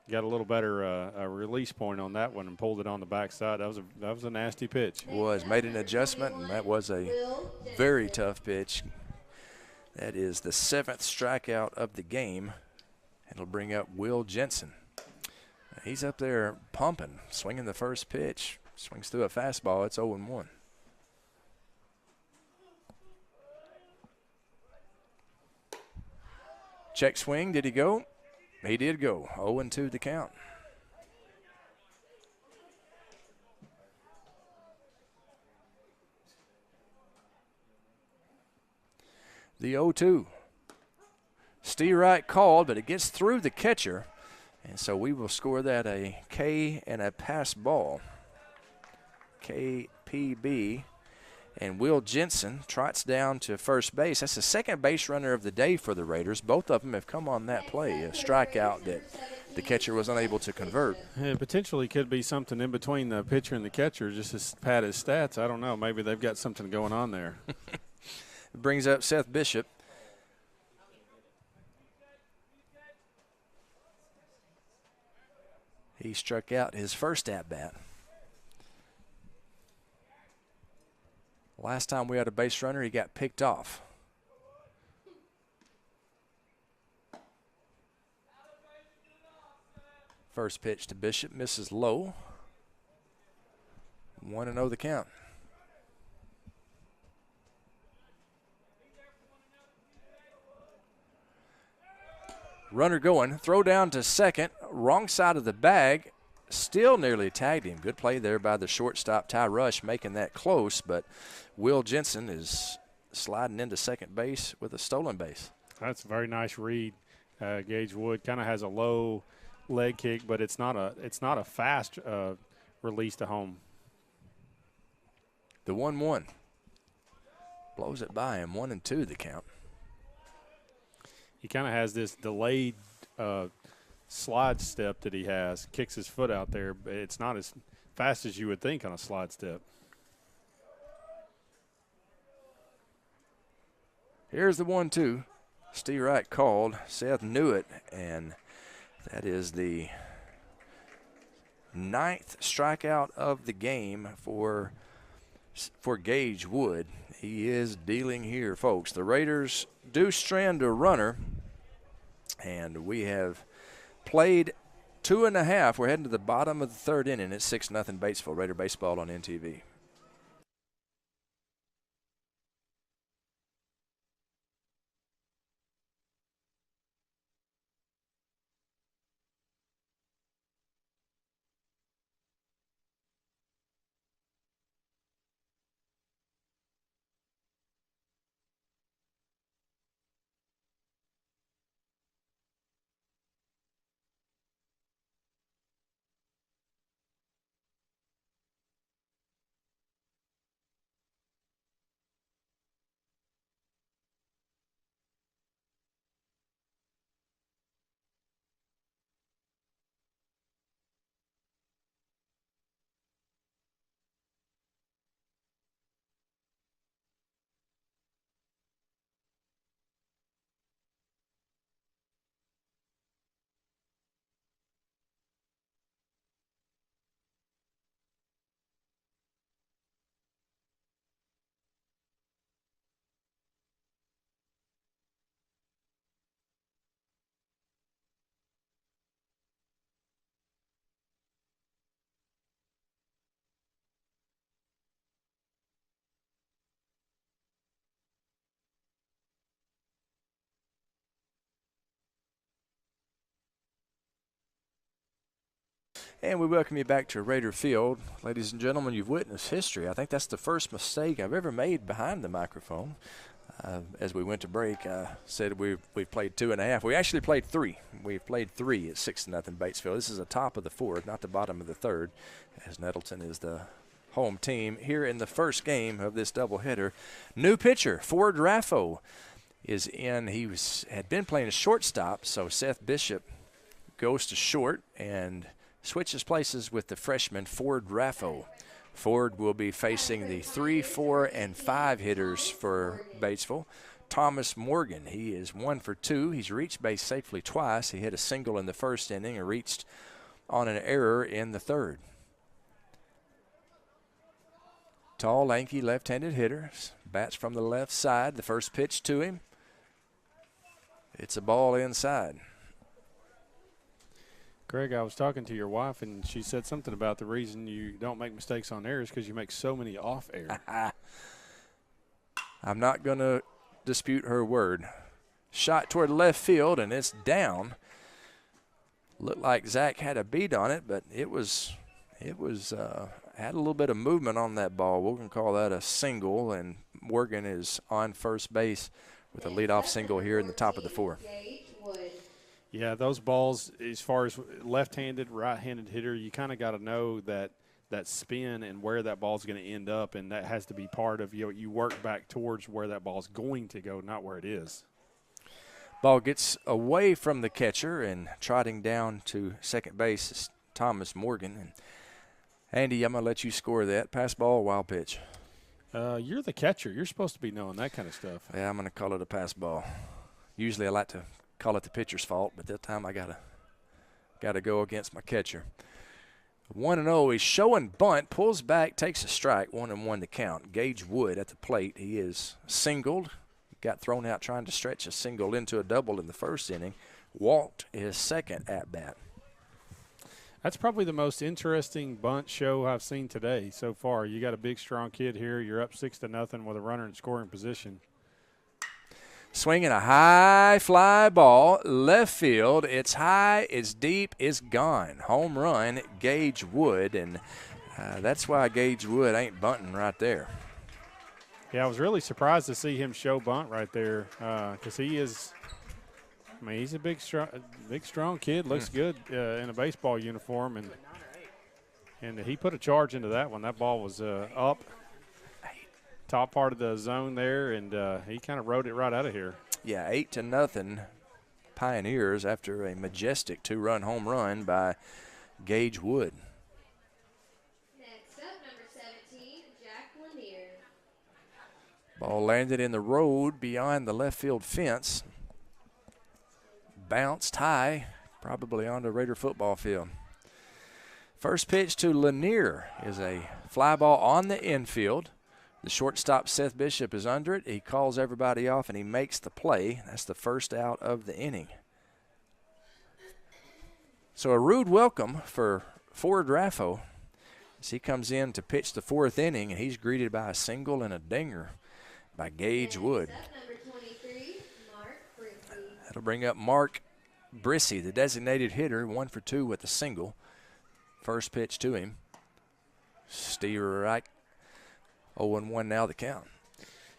got a little better release point on that one and pulled it on the backside. That was a nasty pitch. Made an adjustment, and that was a very tough pitch. That is the 7th strikeout of the game. It'll bring up Will Jensen. He's up there pumping, swinging the first pitch. Swings through a fastball. It's 0-1. Check swing. Did he go? He did go. 0-2 the count. The 0-2. Steve Wright called, but it gets through the catcher. And so we will score that a K and a pass ball. KPB. And Will Jensen trots down to first base. That's the second base runner of the day for the Raiders. Both of them have come on that play, a strikeout that the catcher was unable to convert. It potentially could be something in between the pitcher and the catcher, just to pad his stats. I don't know. Maybe they've got something going on there. It brings up Seth Bishop. He struck out his first at-bat. Last time we had a base runner, he got picked off. First pitch to Bishop, misses low. 1-0 the count. Runner going, throw down to second, wrong side of the bag, still nearly tagged him. Good play there by the shortstop, Ty Rush, making that close, but Will Jensen is sliding into second base with a stolen base. That's a very nice read. Gage Wood kind of has a low leg kick, but it's not a fast release to home. The 1-1 blows it by him. 1-2 the count. He kind of has this delayed slide step that he has, kicks his foot out there, but it's not as fast as you would think on a slide step. Here's the 1-2. Steve Wright called. Seth knew it, and that is the 9th strikeout of the game for Gage Wood. He is dealing here, folks. The Raiders do strand a runner, and we have played 2.5. We're heading to the bottom of the third inning. It's 6-0 Batesville. Raider baseball on NTV. And we welcome you back to Raider Field. Ladies and gentlemen, you've witnessed history. I think that's the first mistake I've ever made behind the microphone. As we went to break, I said we've played 2.5. We actually played 3. We've played 3 at 6-0 Batesville. This is the top of the 4th, not the bottom of the 3rd, as Nettleton is the home team here in the first game of this doubleheader. New pitcher, Ford Raffo, is in. He had been playing a shortstop, so Seth Bishop goes to short and switches places with the freshman Ford Raffo. Ford will be facing the 3, 4, and 5 hitters for Batesville. Thomas Morgan, he is 1 for 2. He's reached base safely twice. He hit a single in the first inning and reached on an error in the 3rd. Tall, lanky, left-handed hitter. Bats from the left side. The first pitch to him. It's a ball inside. Greg, I was talking to your wife, and she said something about the reason you don't make mistakes on air is because you make so many off air. I'm not going to dispute her word. Shot toward left field, and it's down. Looked like Zach had a beat on it, but it had a little bit of movement on that ball. We're going to call that a single, and Morgan is on first base with a leadoff single here in the top of the 4th. Yeah, those balls, as far as left-handed, right-handed hitter, you kind of got to know that spin and where that ball's going to end up, and that has to be part of you work back towards where that ball's going to go, not where it is. Ball gets away from the catcher, and trotting down to second base is Thomas Morgan. And Andy, I'm going to let you score that. Pass ball, wild pitch. You're the catcher. You're supposed to be knowing that kind of stuff. Yeah, I'm going to call it a pass ball. Usually I like to call it the pitcher's fault, but this time I gotta go against my catcher. 1-0. He's showing bunt, pulls back, takes a strike. 1-1 to count. Gage Wood at the plate. He is singled. Got thrown out trying to stretch a single into a double in the first inning. Walked his second at bat. That's probably the most interesting bunt show I've seen today so far. You got a big, strong kid here. You're up 6-0 with a runner in scoring position. Swinging a high fly ball, left field. It's high, it's deep, it's gone. Home run, Gage Wood, and that's why Gage Wood ain't bunting right there. Yeah, I was really surprised to see him show bunt right there because he is – I mean, he's a big, strong kid. Looks good in a baseball uniform, and he put a charge into that one. That ball was up. Top part of the zone there, and he kind of rode it right out of here. Yeah, 8-0 Pioneers after a majestic 2-run home run by Gage Wood. Next up, number 17, Jack Lanier. Ball landed in the road beyond the left field fence. Bounced high, probably onto Raider football field. First pitch to Lanier is a fly ball on the infield. The shortstop, Seth Bishop, is under it. He calls everybody off, and he makes the play. That's the first out of the inning. So a rude welcome for Ford Raffo as he comes in to pitch the 4th inning, and he's greeted by a single and a dinger by Gage Wood. Number 23, Mark Brissy. That'll bring up Mark Brissy, the designated hitter, 1 for 2 with a single. First pitch to him. Steer right. 0-1 now the count.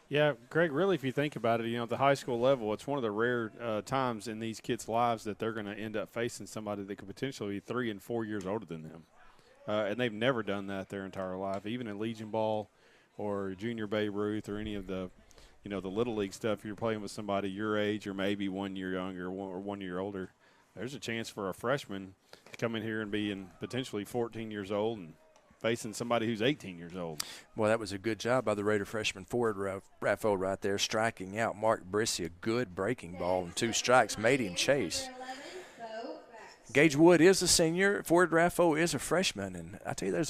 Yeah, Greg, really, if you think about it, at the high school level, it's one of the rare times in these kids' lives that they're going to end up facing somebody that could potentially be 3 and 4 years older than them. And they've never done that their entire life, even in Legion Ball or Junior Babe Ruth or any of the, the Little League stuff. You're playing with somebody your age or maybe 1 year younger or 1 year older. There's a chance for a freshman to come in here and be potentially 14 years old and facing somebody who's 18 years old. Well, that was a good job by the Raider freshman Ford Raffo right there, striking out Mark Brissy. A good breaking ball and 2 strikes made him chase. Gage Wood is a senior. Ford Raffo is a freshman. And I tell you,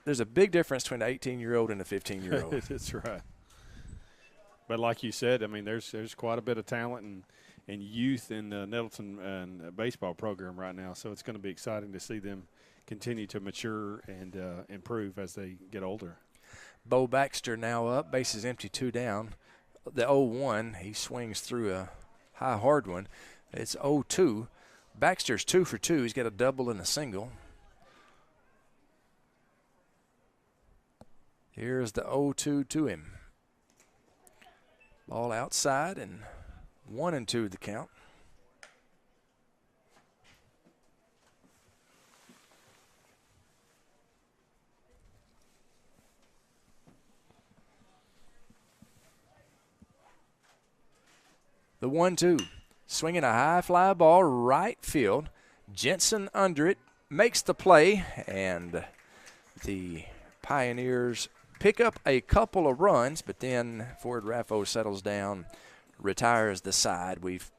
there's a big difference between an 18-year-old and a 15-year-old. That's right. But like you said, I mean, there's quite a bit of talent and youth in the Nettleton baseball program right now. So it's going to be exciting to see them continue to mature and improve as they get older. Bo Baxter now up, bases empty, 2 down. The 0-1, he swings through a high hard one. It's 0-2. Baxter's 2 for 2. He's got a double and a single. Here's the 0-2 to him. Ball outside and 1-2 the count. The 1-2. Swinging a high fly ball right field. Jensen under it, makes the play, and the Pioneers pick up a couple of runs, but then Ford Raffo settles down, retires the side. We've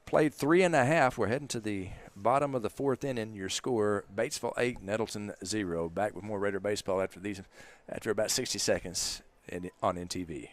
played 3.5. We're heading to the bottom of the 4th inning. Your score, Batesville 8, Nettleton 0. Back with more Raider baseball after about 60 seconds on NTV.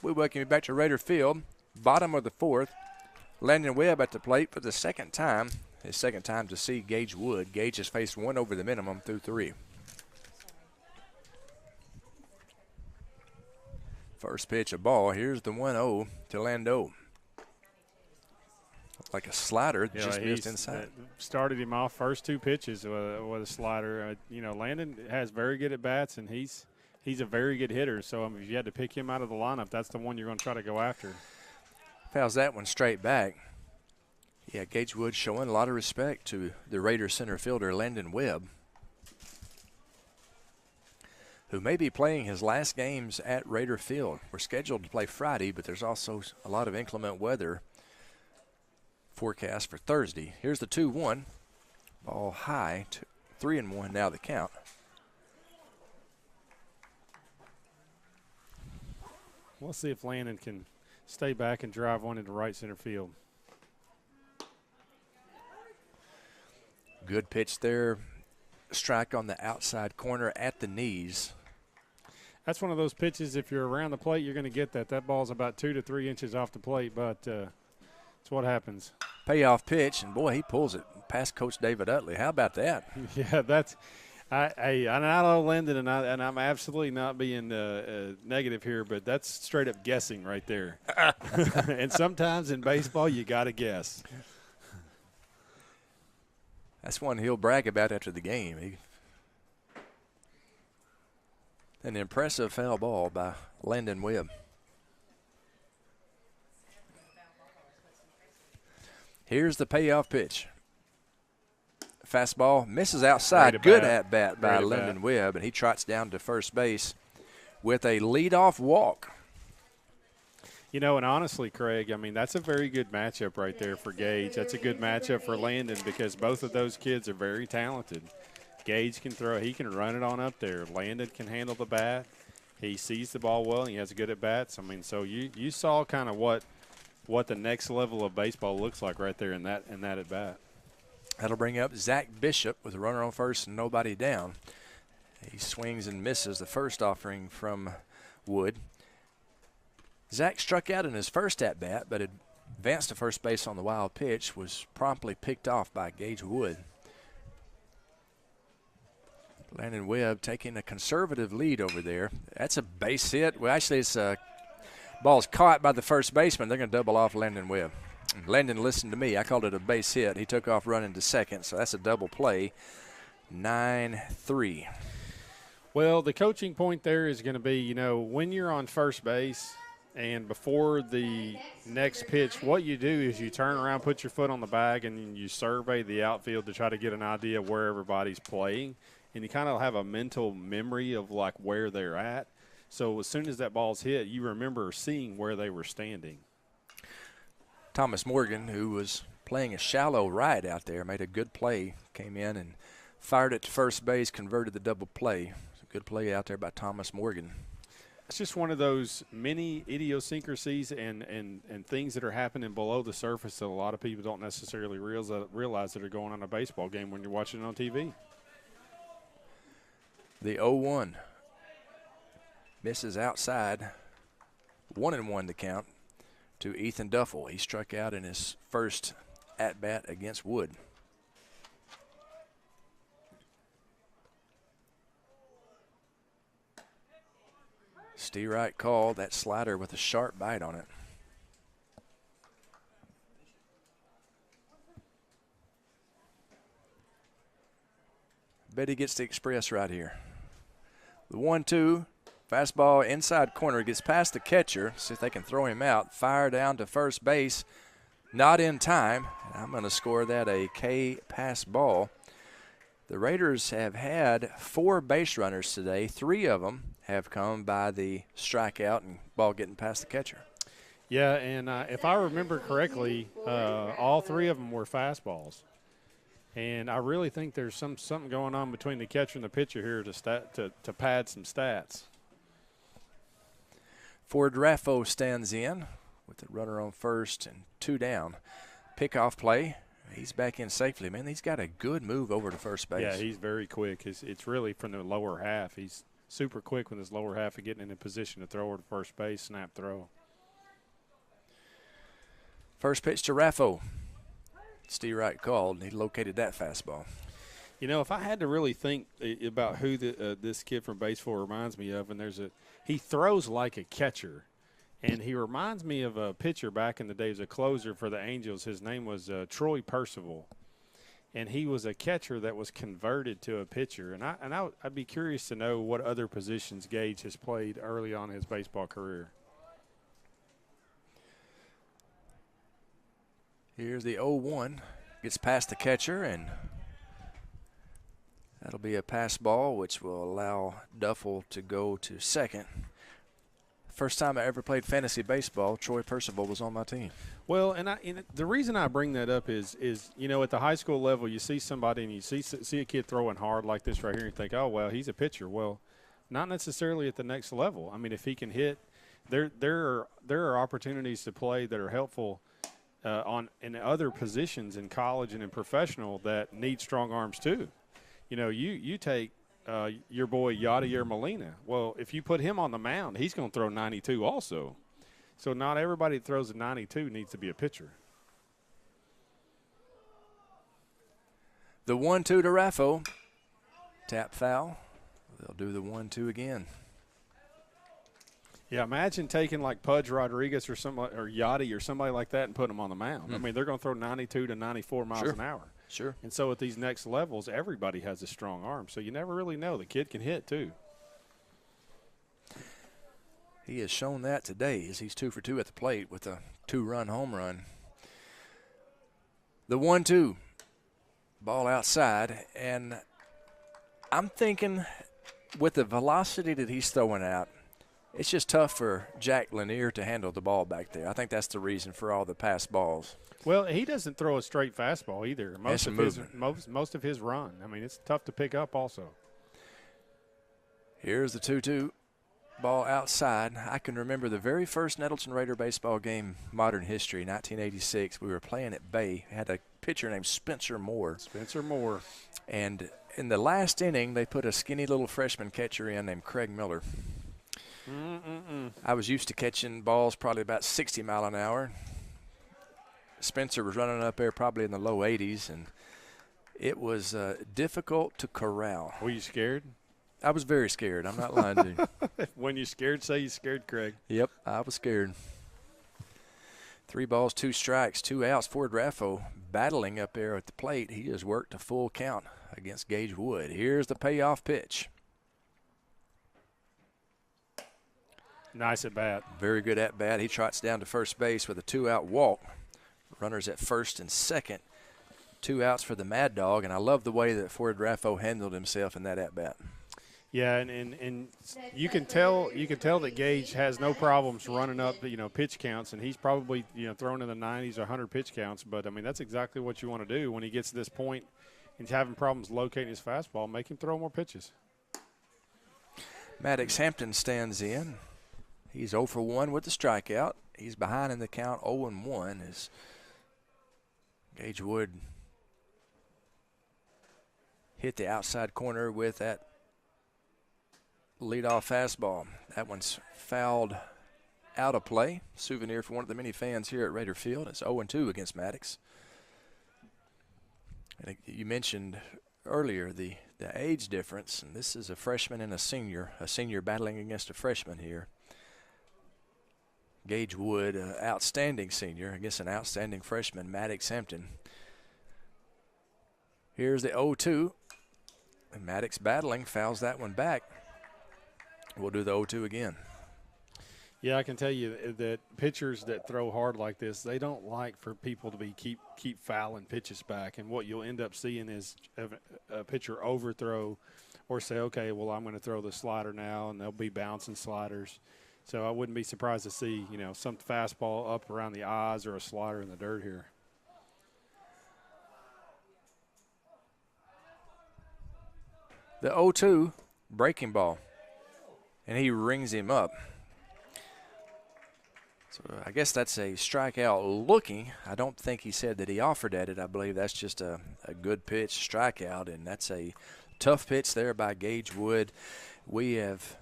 We welcome you back to Raider Field, bottom of the 4th. Landon Webb at the plate for the second time. His second time to see Gage Wood. Gage has faced 1 over the minimum through 3. First pitch, a ball. Here's the 1-0 to Lando. Like a slider, just missed inside. Started him off first 2 pitches with a slider. Landon has very good at bats, and he's a very good hitter. So if you had to pick him out of the lineup, that's the one you're going to try to go after. Fouls that one straight back. Yeah, Gage Wood showing a lot of respect to the Raiders center fielder Landon Webb, who may be playing his last games at Raider Field. We're scheduled to play Friday, but there's also a lot of inclement weather forecast for Thursday. Here's the 2-1. Ball high, 3-1 now the count. We'll see if Landon can stay back and drive one into right center field. Good pitch there. Strike on the outside corner at the knees. That's one of those pitches, if you're around the plate, you're going to get that. That ball's about 2 to 3 inches off the plate, but it's what happens. Payoff pitch, and boy, he pulls it past Coach David Utley. How about that? Yeah, that's I know Landon, and I'm absolutely not being negative here, but that's straight up guessing right there. And sometimes in baseball, you got to guess. That's one he'll brag about after the game. An impressive foul ball by Landon Webb. Here's the payoff pitch. Fastball misses outside. Good at bat by Landon Webb, and he trots down to first base with a leadoff walk. And honestly, Craig, that's a very good matchup right there for Gage. That's a good matchup for Landon because both of those kids are very talented. Gage can throw. He can run it on up there. Landon can handle the bat. He sees the ball well, and he has good at bats. So you saw kind of what the next level of baseball looks like right there in that at bat. That'll bring up Zach Bishop with a runner on first and nobody down. He swings and misses the first offering from Wood. Zach struck out in his first at-bat, but advanced to first base on the wild pitch, was promptly picked off by Gage Wood. Landon Webb taking a conservative lead over there. That's a base hit. Well, actually, it's Ball's caught by the first baseman. They're going to double off Landon Webb. Landon listened to me. I called it a base hit. He took off running to second, so that's a double play. 9-3. Well, the coaching point there is going to be, when you're on first base and before the next pitch, what you do is you turn around, put your foot on the bag, and you survey the outfield to try to get an idea of where everybody's playing. And you kind of have a mental memory of, like, where they're at. So as soon as that ball's hit, you remember seeing where they were standing. Thomas Morgan, who was playing a shallow right out there, made a good play, came in and fired it to first base, converted the double play. It's a good play out there by Thomas Morgan. It's just one of those many idiosyncrasies and things that are happening below the surface that a lot of people don't necessarily realize that are going on in a baseball game when you're watching it on TV. The 0-1 misses outside. 1-1 the count to Ethan Duffel. He struck out in his first at-bat against Wood. Steve Wright called that slider with a sharp bite on it. Bet he gets the express right here. The 1-2, fastball inside corner, gets past the catcher. See if they can throw him out. Fire down to first base, not in time. I'm going to score that a K pass ball. The Raiders have had 4 base runners today. 3 of them have come by the strikeout and ball getting past the catcher. Yeah, and if I remember correctly, all 3 of them were fastballs. And I really think there's something going on between the catcher and the pitcher here to pad some stats. Ford Raffo stands in with the runner on first and 2 down. Pickoff play. He's back in safely. Man, he's got a good move over to first base. Yeah, he's very quick. It's really from the lower half. He's super quick with his lower half of getting in a position to throw over to first base, snap throw. First pitch to Raffo. Steve Wright called, and he located that fastball. If I had to really think about who this kid from Batesville reminds me of, and he throws like a catcher. And he reminds me of a pitcher back in the days, a closer for the Angels. His name was Troy Percival. And he was a catcher that was converted to a pitcher. And I'd be curious to know what other positions Gage has played early on in his baseball career. Here's the 0-1. Gets past the catcher, and that'll be a pass ball, which will allow Duffel to go to second. First time I ever played fantasy baseball, Troy Percival was on my team. Well, and the reason I bring that up is at the high school level, you see somebody and you see a kid throwing hard like this right here, and you think, oh, well, he's a pitcher. Well, not necessarily at the next level. I mean, if he can hit, there are opportunities to play that are helpful in other positions in college and in professional that need strong arms too. You take your boy Yadier Molina. Well, if you put him on the mound, he's going to throw 92 also. So not everybody that throws a 92 needs to be a pitcher. The 1-2 to Raffo. Tap foul. They'll do the 1-2 again. Yeah, imagine taking like Pudge Rodriguez or Yachty or somebody like that and putting them on the mound. I mean, they're going to throw 92 to 94 miles an hour. Sure. And so at these next levels, everybody has a strong arm. So you never really know. The kid can hit too. He has shown that today as he's 2 for 2 at the plate with a 2-run home run. The 1-2. Ball outside. And I'm thinking with the velocity that he's throwing out, it's just tough for Jack Lanier to handle the ball back there. I think that's the reason for all the pass balls. Well, he doesn't throw a straight fastball either. Most of his run. I mean, it's tough to pick up also. Here's the 2-2. Ball outside. I can remember the very first Nettleton Raider baseball game, modern history, 1986. We were playing at Bay. We had a pitcher named Spencer Moore. And in the last inning, they put a skinny little freshman catcher in named Craig Miller. I was used to catching balls probably about 60 mile an hour. Spencer was running up there probably in the low 80s, and it was difficult to corral. Were you scared? I was very scared. I'm not lying to you. When you're scared, say you're scared, Craig. Yep, I was scared. 3 balls, 2 strikes, 2 outs. Ford Raffo battling up there at the plate. He has worked a full count against Gage Wood. Here's the payoff pitch. Nice at bat. Very good at bat. He trots down to first base with a 2-out walk. Runners at first and second. 2 outs for the Mad Dog, and I love the way that Ford Raffo handled himself in that at bat. Yeah, and you can tell that Gage has no problems running up pitch counts, and he's probably throwing in the 90s or 100 pitch counts. But I mean, that's exactly what you want to do when he gets to this point and he's having problems locating his fastball. Make him throw more pitches. Maddox Hampton stands in. He's 0 for 1 with the strikeout. He's behind in the count 0-1 as Gage Wood hit the outside corner with that leadoff fastball. That one's fouled out of play. Souvenir for one of the many fans here at Raider Field. It's 0-2 against Maddox. And you mentioned earlier the age difference, and this is a freshman and a senior battling against a freshman here. Gage Wood, outstanding senior against an outstanding freshman, Maddox Hampton. Here's the 0-2. And Maddox battling, fouls that one back. We'll do the 0-2 again. Yeah, I can tell you that pitchers that throw hard like this, they don't like for people to keep fouling pitches back. And what you'll end up seeing is a pitcher overthrow or say, okay, well, I'm going to throw the slider now, and they'll be bouncing sliders. So I wouldn't be surprised to see, some fastball up around the eyes or a slider in the dirt here. The 0-2 breaking ball, and he rings him up. So I guess that's a strikeout looking. I don't think he said that he offered at it. I believe that's just a good pitch strikeout, and that's a tough pitch there by Gage Wood. We have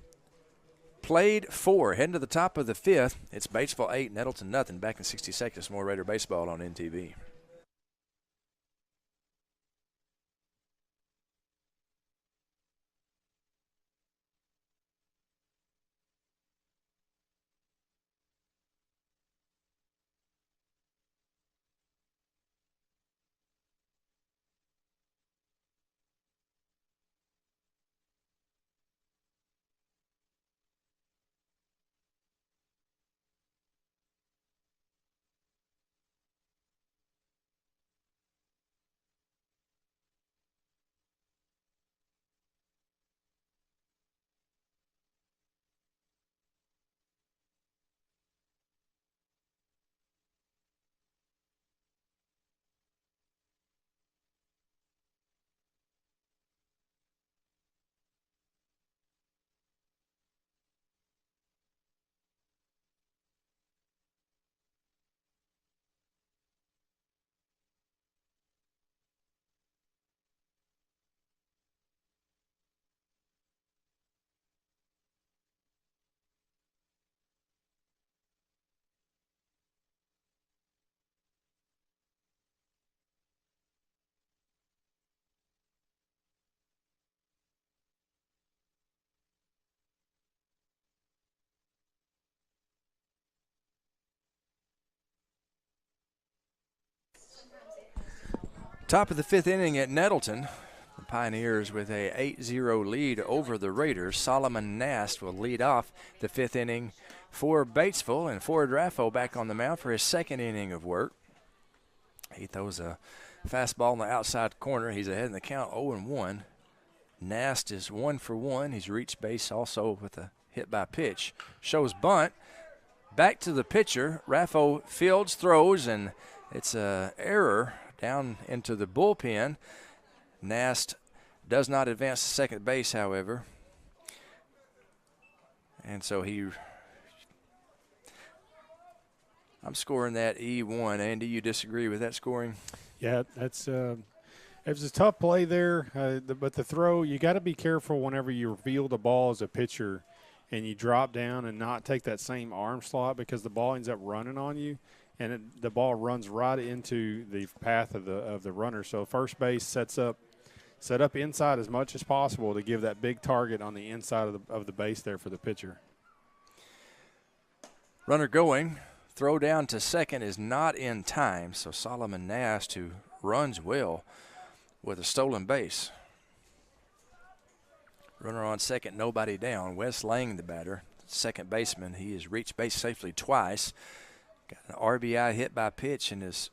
played 4, heading to the top of the 5th. It's Batesville 8, Nettleton nothing. Back in 60 seconds, more Raider baseball on NTV. Top of the 5th inning at Nettleton. The Pioneers with a 8-0 lead over the Raiders. Solomon Nast will lead off the 5th inning for Batesville, and Ford Raffo back on the mound for his 2nd inning of work. He throws a fastball in the outside corner. He's ahead in the count 0-1. Nast is 1 for 1. He's reached base also with a hit by pitch. Shows bunt. Back to the pitcher. Raffo fields, throws, and it's an error down into the bullpen. Nast does not advance to second base, however. And so I'm scoring that E1. Andy, you disagree with that scoring? Yeah, that's it was a tough play there, but the throw, you got to be careful whenever you field a ball as a pitcher and you drop down and not take that same arm slot, because the ball ends up running on you, and the ball runs right into the path of the runner. So first base sets up set up inside as much as possible to give that big target on the inside of the base there for the pitcher. Runner going. Throw down to second is not in time, so Solomon Nast, who runs well with a stolen base. Runner on second, nobody down. Wes Lang, the batter, second baseman. He has reached base safely twice. Got an RBI hit by pitch in his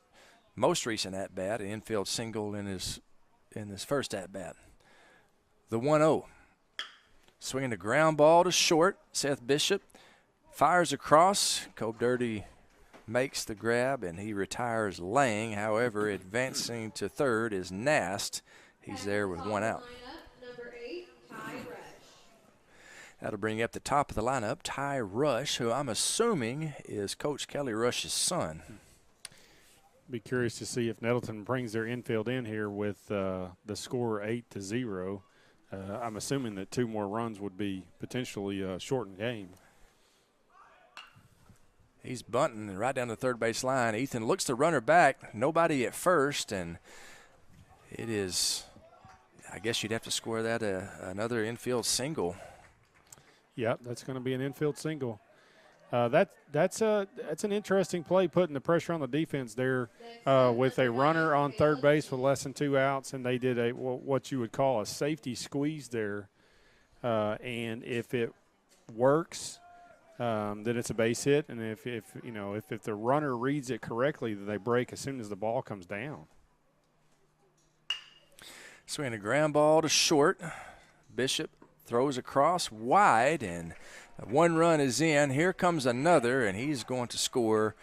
most recent at-bat, an infield single in his first at-bat. The 1-0. Swinging a ground ball to short. Seth Bishop fires across. Cobe Dirty makes the grab, and he retires Lang. However, advancing to third is Nast. He's there with one out. Number 8, Ty Rush. That'll bring up the top of the lineup, Ty Rush, who I'm assuming is Coach Kelly Rush's son. Be curious to see if Nettleton brings their infield in here with the score 8-0. I'm assuming that 2 more runs would be potentially a shortened game. He's bunting right down the third base line. Ethan looks the runner back. Nobody at first, and it is, I guess you'd have to score that another infield single. Yep, that's going to be an infield single. That's an interesting play, putting the pressure on the defense there with a runner on third base with less than 2 outs, and they did what you would call a safety squeeze there. And if it works, then it's a base hit, and if the runner reads it correctly, then they break as soon as the ball comes down. Swinging a ground ball to short. Bishop throws across wide, and 1 run is in. Here comes another, and he's going to score.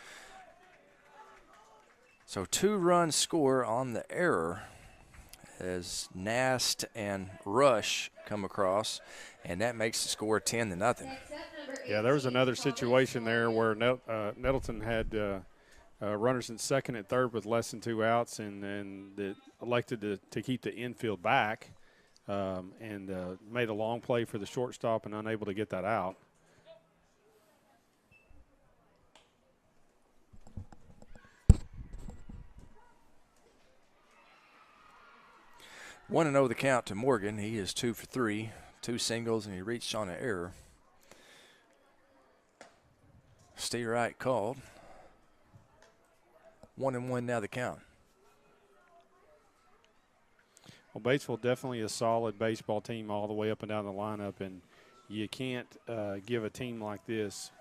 So 2-run score on the error as Nast and Rush come across, and that makes the score 10-0. Yeah, there was another situation there where Nettleton had runners in second and third with less than 2 outs, and it elected to keep the infield back and made a long play for the shortstop and unable to get that out. One and 0 the count to Morgan. He is 2 for 3, 2 singles, and he reached on an error. Stay right called. 1-1 now the count. Well, Batesville definitely a solid baseball team all the way up and down the lineup, and you can't give a team like this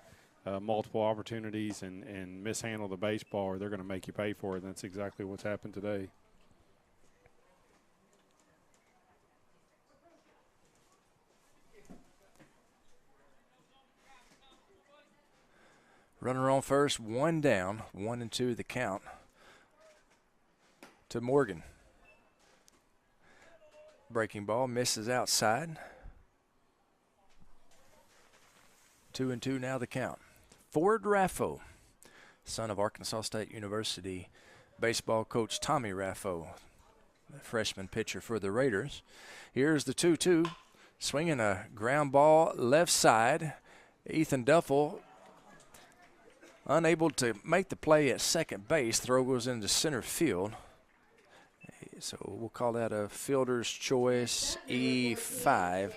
multiple opportunities and mishandle the baseball, or they're going to make you pay for it, and that's exactly what's happened today. Runner on first, 1 down, 1-2 the count to Morgan. Breaking ball misses outside. 2-2 now the count. Ford Raffo, son of Arkansas State University baseball coach Tommy Raffo, the freshman pitcher for the Raiders. Here's the 2-2, swinging a ground ball left side. Ethan Duffel unable to make the play at second base. Throw goes into center field. So we'll call that a fielder's choice E5.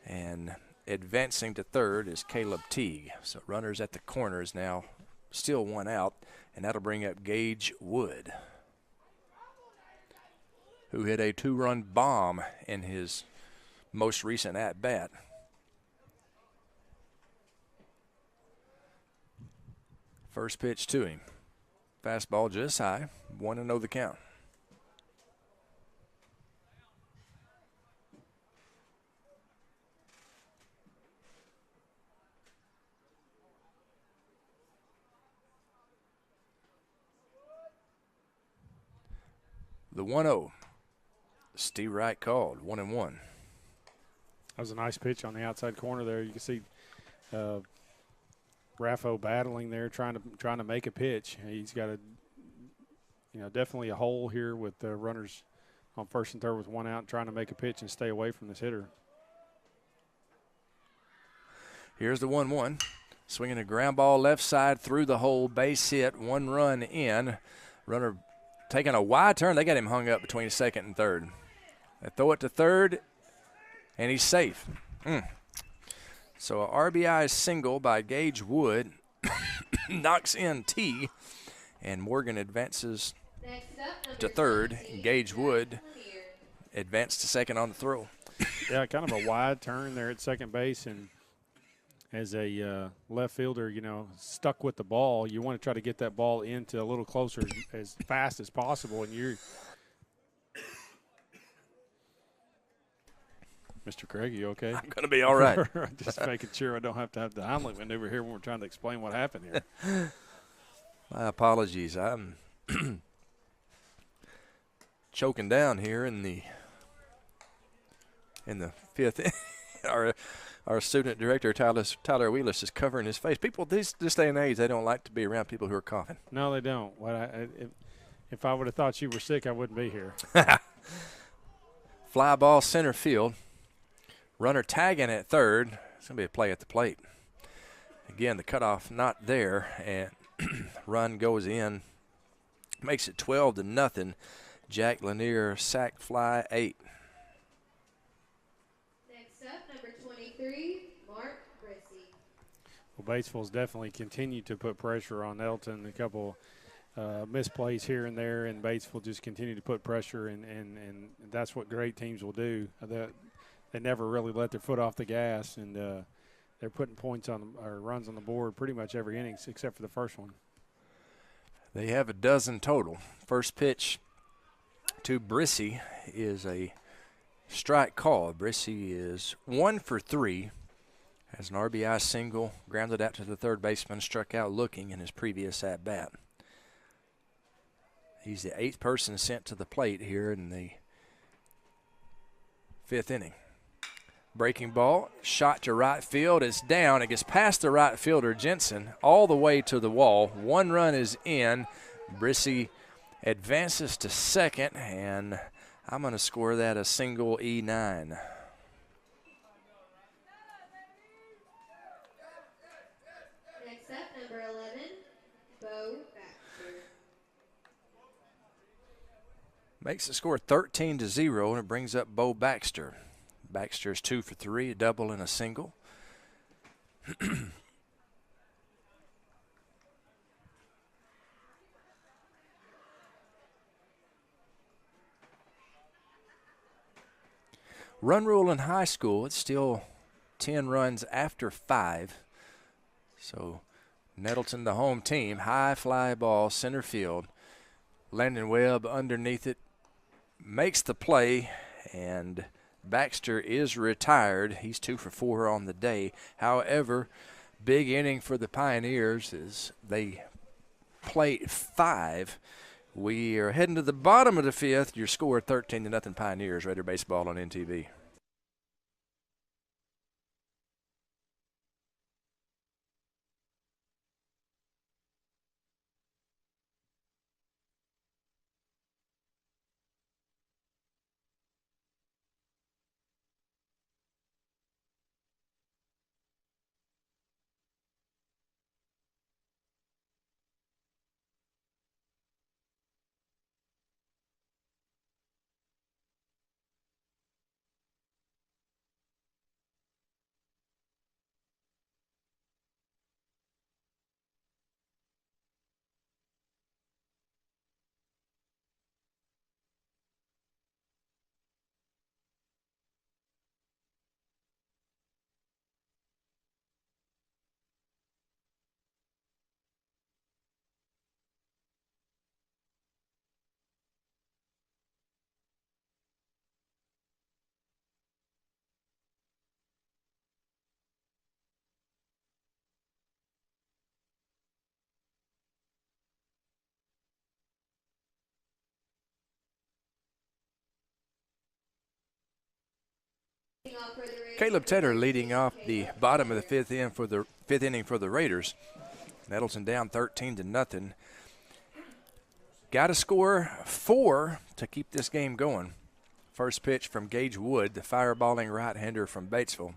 And advancing to third is Caleb Teague. So runners at the corners now, still 1 out, and that'll bring up Gage Wood, who hit a 2-run bomb in his most recent at-bat. First pitch to him. Fastball just high. 1-0 the count. The 1-0. Steve Wright called. 1-1. That was a nice pitch on the outside corner there. You can see Raffo battling there, trying to make a pitch. He's got definitely a hole here with the runners on first and third with 1 out, trying to make a pitch and stay away from this hitter. Here's the 1-1. Swinging a ground ball left side through the hole, base hit, 1 run in. Runner taking a wide turn. They got him hung up between second and third. They throw it to third, and he's safe. So a RBI single by Gage Wood knocks in T, and Morgan advances to third. Gage Wood advanced to second on the throw. Yeah, kind of a wide turn there at second base, and as a left fielder, stuck with the ball, you want to try to get that ball into a little closer as fast as possible, and you're Mr. Craig, you okay? I'm going to be all right. Just making sure I don't have to have the Heimlich maneuver here when we're trying to explain what happened here. My apologies. I'm choking down here in the fifth. Our student director, Tyler Wheelis, is covering his face. People, this day and age, they don't like to be around people who are coughing. No, they don't. If I would have thought you were sick, I wouldn't be here. Fly ball center field. Runner tagging at third. It's going to be a play at the plate. Again, the cutoff not there, and run goes in. Makes it 12-0. Jack Lanier sack fly 8. Next up, number 23, Mark Brissy. Well, Batesville's definitely continued to put pressure on Nettleton. A couple misplays here and there, and Batesville just continue to put pressure, and that's what great teams will do. They never really let their foot off the gas, and they're putting points on or runs on the board pretty much every inning except for the first one. They have a dozen total. First pitch to Brissy is a strike call. Brissy is 1 for 3. Has an RBI single, grounded out to the third baseman, struck out looking in his previous at-bat. He's the 8th person sent to the plate here in the 5th inning. Breaking ball, shot to right field. It's down. It gets past the right fielder, Jensen, all the way to the wall. 1 run is in. Brissy advances to second, and I'm going to score that a single E9. Next up, number 11, Bo Baxter. Makes the score 13-0, and it brings up Bo Baxter. Baxter's 2 for 3, a double and a single. Run rule in high school, it's still 10 runs after 5. So Nettleton, the home team, high fly ball, center field. Landon Webb underneath it, makes the play, and Baxter is retired. He's 2 for 4 on the day. However, big inning for the Pioneers as they play 5. We are heading to the bottom of the 5th. Your score 13-0 Pioneers. Raider Baseball on NTV. Caleb Tedder leading off the bottom of the 5th inning for the Raiders. Nettleton down 13-0. Got to score 4 to keep this game going. First pitch from Gage Wood, the fireballing right-hander from Batesville.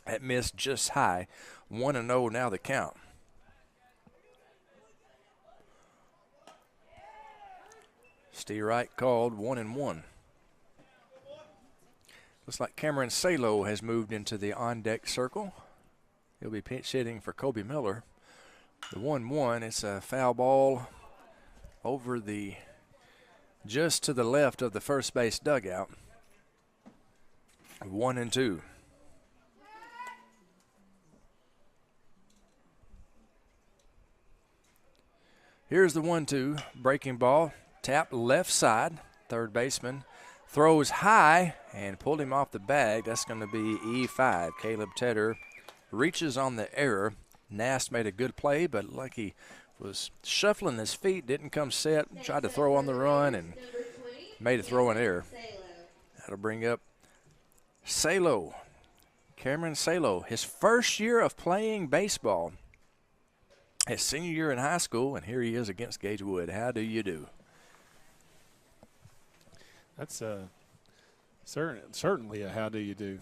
That missed just high. 1-0 now the count. Steve Wright called 1-1. Looks like Cameron Salo has moved into the on-deck circle. He'll be pinch hitting for Kobe Miller. The 1-1, it's a foul ball over just to the left of the first base dugout. 1-2. Here's the 1-2, breaking ball, tap left side. Third baseman throws high and pulled him off the bag. That's going to be E5. Caleb Tedder reaches on the error. Nast made a good play, but like he was shuffling his feet, didn't come set, tried to throw on the run, and made a throwing error. That'll bring up Salo, Cameron Salo, his first year of playing baseball. His senior year in high school, and here he is against Gage Wood. How do you do? That's certainly a how do you do.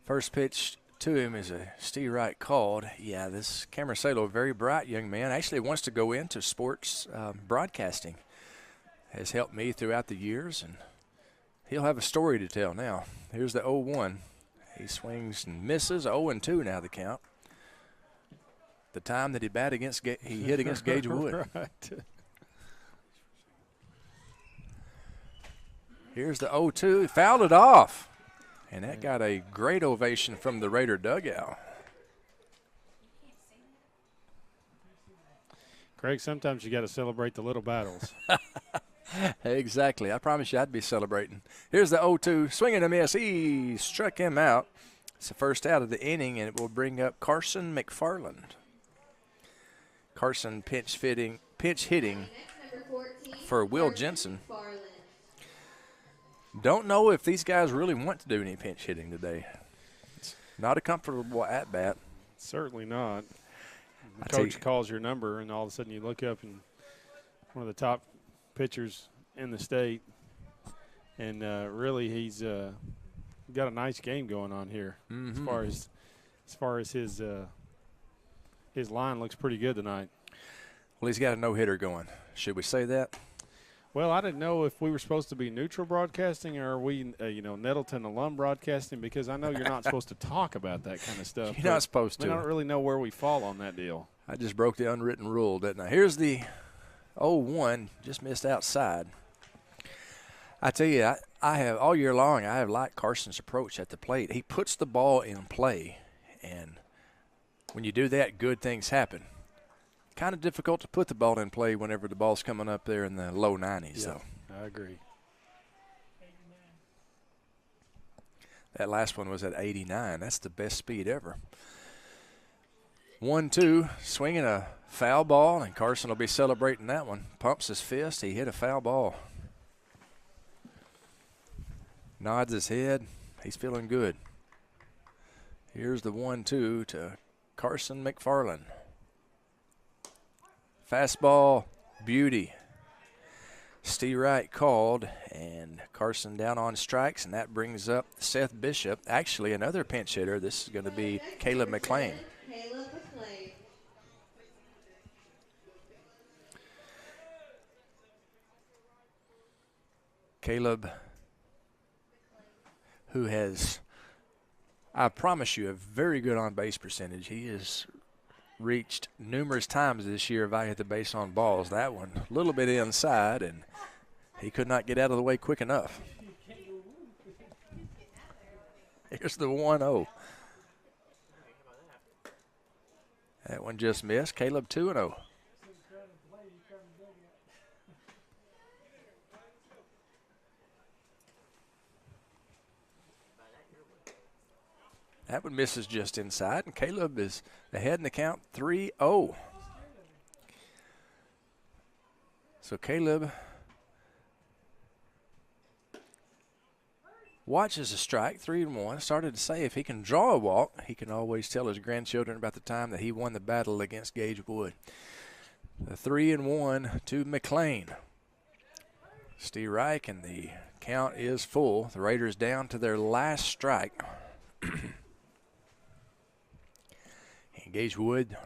First pitch to him is a Steve Wright called. Yeah, this Cameron Salo, a very bright young man, actually wants to go into sports broadcasting. Has helped me throughout the years, and he'll have a story to tell now. Here's the 0-1. He swings and misses. 0-2 now the count. The time that he hit against Gage Wood. Right. Here's the 0-2. He fouled it off. And that got a great ovation from the Raider dugout. Craig, sometimes you got to celebrate the little battles. Exactly. I promise you I'd be celebrating. Here's the 0-2. Swing and a miss. He struck him out. It's the first out of the inning, and it will bring up Carson McFarland. Carson pinch hitting for Will Jensen. Don't know if these guys really want to do any pinch hitting today. It's not a comfortable at-bat. Certainly not. The coach calls your number, and all of a sudden you look up, and one of the top pitchers in the state, and really he's got a nice game going on here. Mm-hmm. As far as his line looks pretty good tonight. Well, he's got a no-hitter going. Should we say that? Well, I didn't know if we were supposed to be neutral broadcasting or are we, Nettleton alum broadcasting, because I know you're not supposed to talk about that kind of stuff. You're not supposed to. I don't really know where we fall on that deal. I just broke the unwritten rule, didn't I? Here's the 0-1, just missed outside. I tell you, I have all year long, I have liked Carson's approach at the plate. He puts the ball in play, and when you do that, good things happen. Kind of difficult to put the ball in play whenever the ball's coming up there in the low 90s. Yeah, so I agree. That last one was at 89. That's the best speed ever. 1-2, swinging a foul ball, and Carson will be celebrating that one. Pumps his fist. He hit a foul ball. Nods his head. He's feeling good. Here's the 1-2 to Carson McFarland. Fastball, beauty. Steve Wright called, and Carson down on strikes, and that brings up Seth Bishop. Actually, another pinch hitter. This is going to be Caleb McLean. Caleb, who has, I promise you, a very good on-base percentage. He has reached numerous times this year if I hit the base on balls. That one a little bit inside, and he could not get out of the way quick enough. Here's the 1-0. That one just missed. Caleb 2-0. That one misses just inside, and Caleb is ahead in the count 3-0. So Caleb watches a strike, 3-1. Started to say if he can draw a walk, he can always tell his grandchildren about the time that he won the battle against Gage Wood. The 3-1 to McLean. Steve Reich, and the count is full. The Raiders down to their last strike. Gage Wood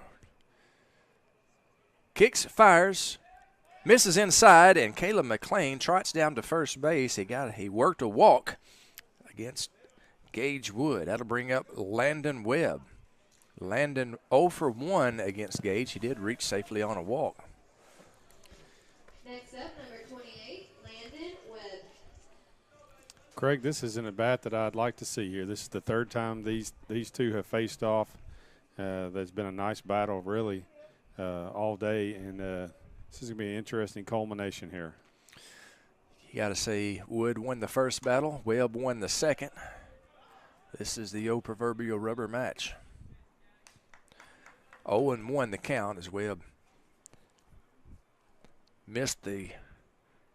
Kicks, fires, misses inside, and Caleb McLean trots down to first base. He worked a walk against Gage Wood. That'll bring up Landon Webb. Landon 0 for 1 against Gage. He did reach safely on a walk. Next up, number 28, Landon Webb. Craig, this isn't a bat that I'd like to see here. This is the third time these two have faced off. There's been a nice battle, really, all day, and this is going to be an interesting culmination here. You got to say Wood won the first battle. Webb won the second. This is the old proverbial rubber match. 0-1 the count as Webb missed the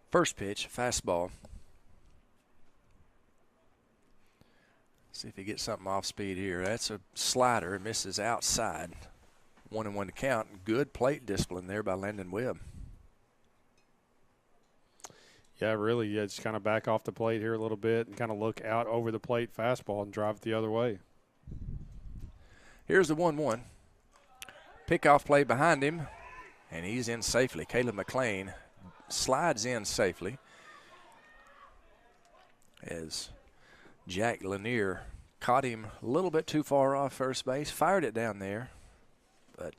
first pitch, fastball. See if he gets something off speed here. That's a slider. Misses outside. 1-1 to count. Good plate discipline there by Landon Webb. Yeah, really, just kind of back off the plate here a little bit and kind of look out over the plate fastball and drive it the other way. Here's the 1-1. Pickoff play behind him, and he's in safely. Caleb McLean slides in safely as Jack Lanier caught him a little bit too far off first base, fired it down there, but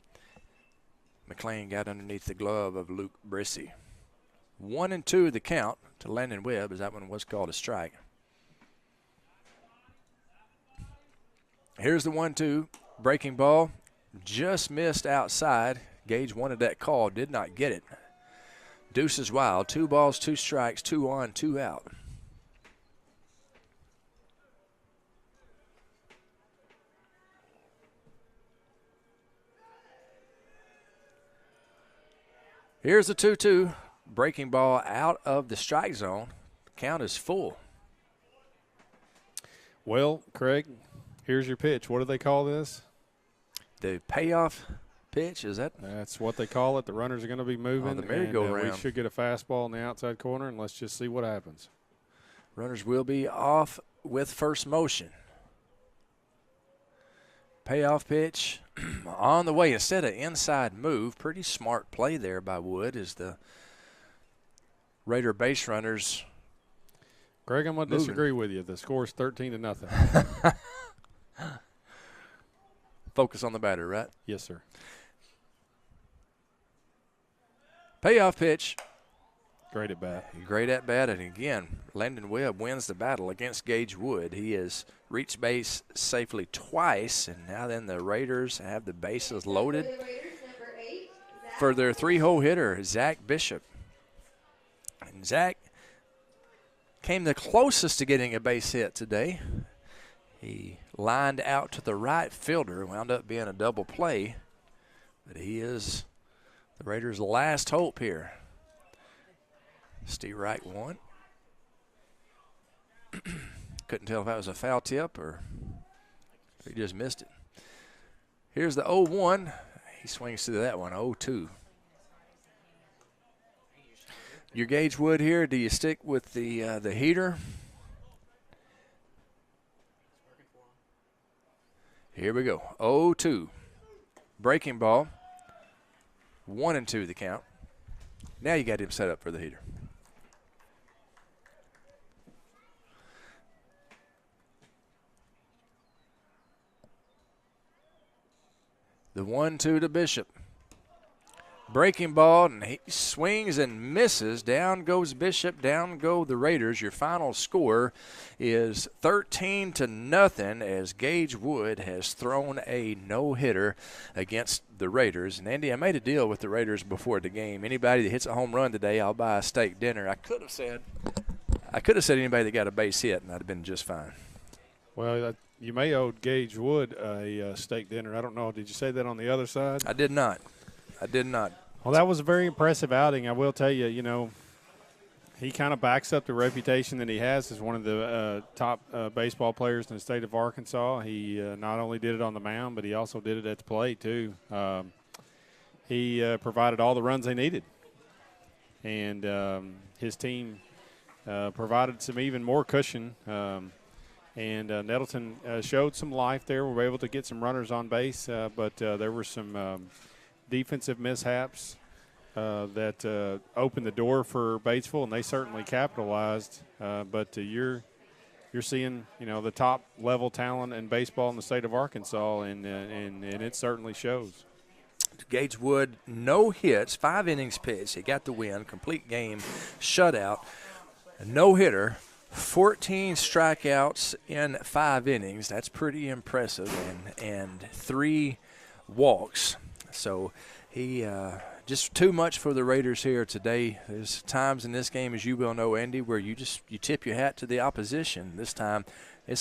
McLean got underneath the glove of Luke Brissy. 1-2 the count to Landon Webb, as that one was called a strike. Here's the 1-2, breaking ball, just missed outside. Gage wanted that call, did not get it. Deuces wild, 2 balls, 2 strikes, 2 on, 2 out. Here's the 2-2. Breaking ball out of the strike zone. Count is full. Well, Craig, here's your pitch. What do they call this? The payoff pitch, is that? That's what they call it. The runners are going to be moving. The merry-go-round. We should get a fastball in the outside corner, and let's just see what happens. Runners will be off with first motion. Payoff pitch on the way. Instead of inside move, pretty smart play there by Wood as the Raider base runners. Greg, I'm going to disagree with you. The score is 13-0. Focus on the batter, right? Yes, sir. Payoff pitch. Great at bat. Great at bat, and again, Landon Webb wins the battle against Gage Wood. He has reached base safely twice, and now then the Raiders have the bases loaded for their 3-hole hitter, Zach Bishop. And Zach came the closest to getting a base hit today. He lined out to the right fielder, wound up being a double play, but he is the Raiders' last hope here. Steve Wright won. Couldn't tell if that was a foul tip or if he just missed it. Here's the 0-1. He swings through that one, 0-2. Your Gage Wood here, do you stick with the heater? Here we go, 0-2. Breaking ball, 1-2 the count. Now you got him set up for the heater. The 1-2 to Bishop. Breaking ball, and he swings and misses. Down goes Bishop, down go the Raiders. Your final score is 13-0 as Gage Wood has thrown a no-hitter against the Raiders. And, Andy, I made a deal with the Raiders before the game. Anybody that hits a home run today, I'll buy a steak dinner. I could have said anybody that got a base hit, and I'd have been just fine. Well, you may owe Gage Wood a steak dinner. I don't know. Did you say that on the other side? I did not. Well, that was a very impressive outing. I will tell you, he kind of backs up the reputation that he has as one of the top baseball players in the state of Arkansas. He not only did it on the mound, but he also did it at the plate, too. He provided all the runs they needed. And his team provided some even more cushion. And Nettleton showed some life there. We were able to get some runners on base, but there were some defensive mishaps that opened the door for Batesville, and they certainly capitalized. But you're seeing, the top level talent in baseball in the state of Arkansas, and it certainly shows. Gage Wood, no hits, 5 innings pitched. He got the win, complete game, shutout, no hitter, 14 strikeouts in 5 innings. That's pretty impressive, and 3 walks. So he just too much for the Raiders here today. There's times in this game, as you well know, Andy, where you tip your hat to the opposition. This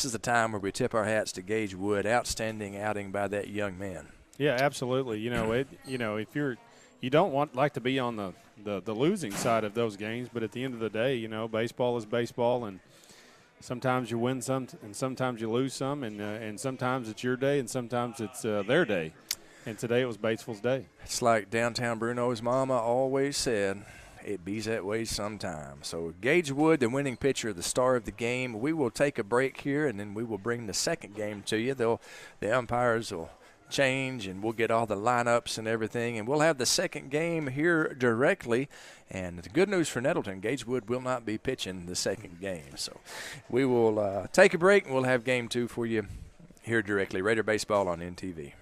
is the time where we tip our hats to Gage Wood. Outstanding outing by that young man. Yeah, absolutely. If you don't like to be on the losing side of those games, but at the end of the day, baseball is baseball, and sometimes you win some and sometimes you lose some, and sometimes it's your day and sometimes it's their day. And today it was Batesville's day. It's like downtown Bruno's mama always said, it bees that way sometimes. So Gage Wood, the winning pitcher, the star of the game. We will take a break here, and then we will bring the second game to you. The umpires will change, and we'll get all the lineups and everything, and we'll have the second game here directly. And the good news for Nettleton, Gage Wood will not be pitching the second game. So we will take a break, and we'll have game 2 for you here directly. Raider Baseball on NTV.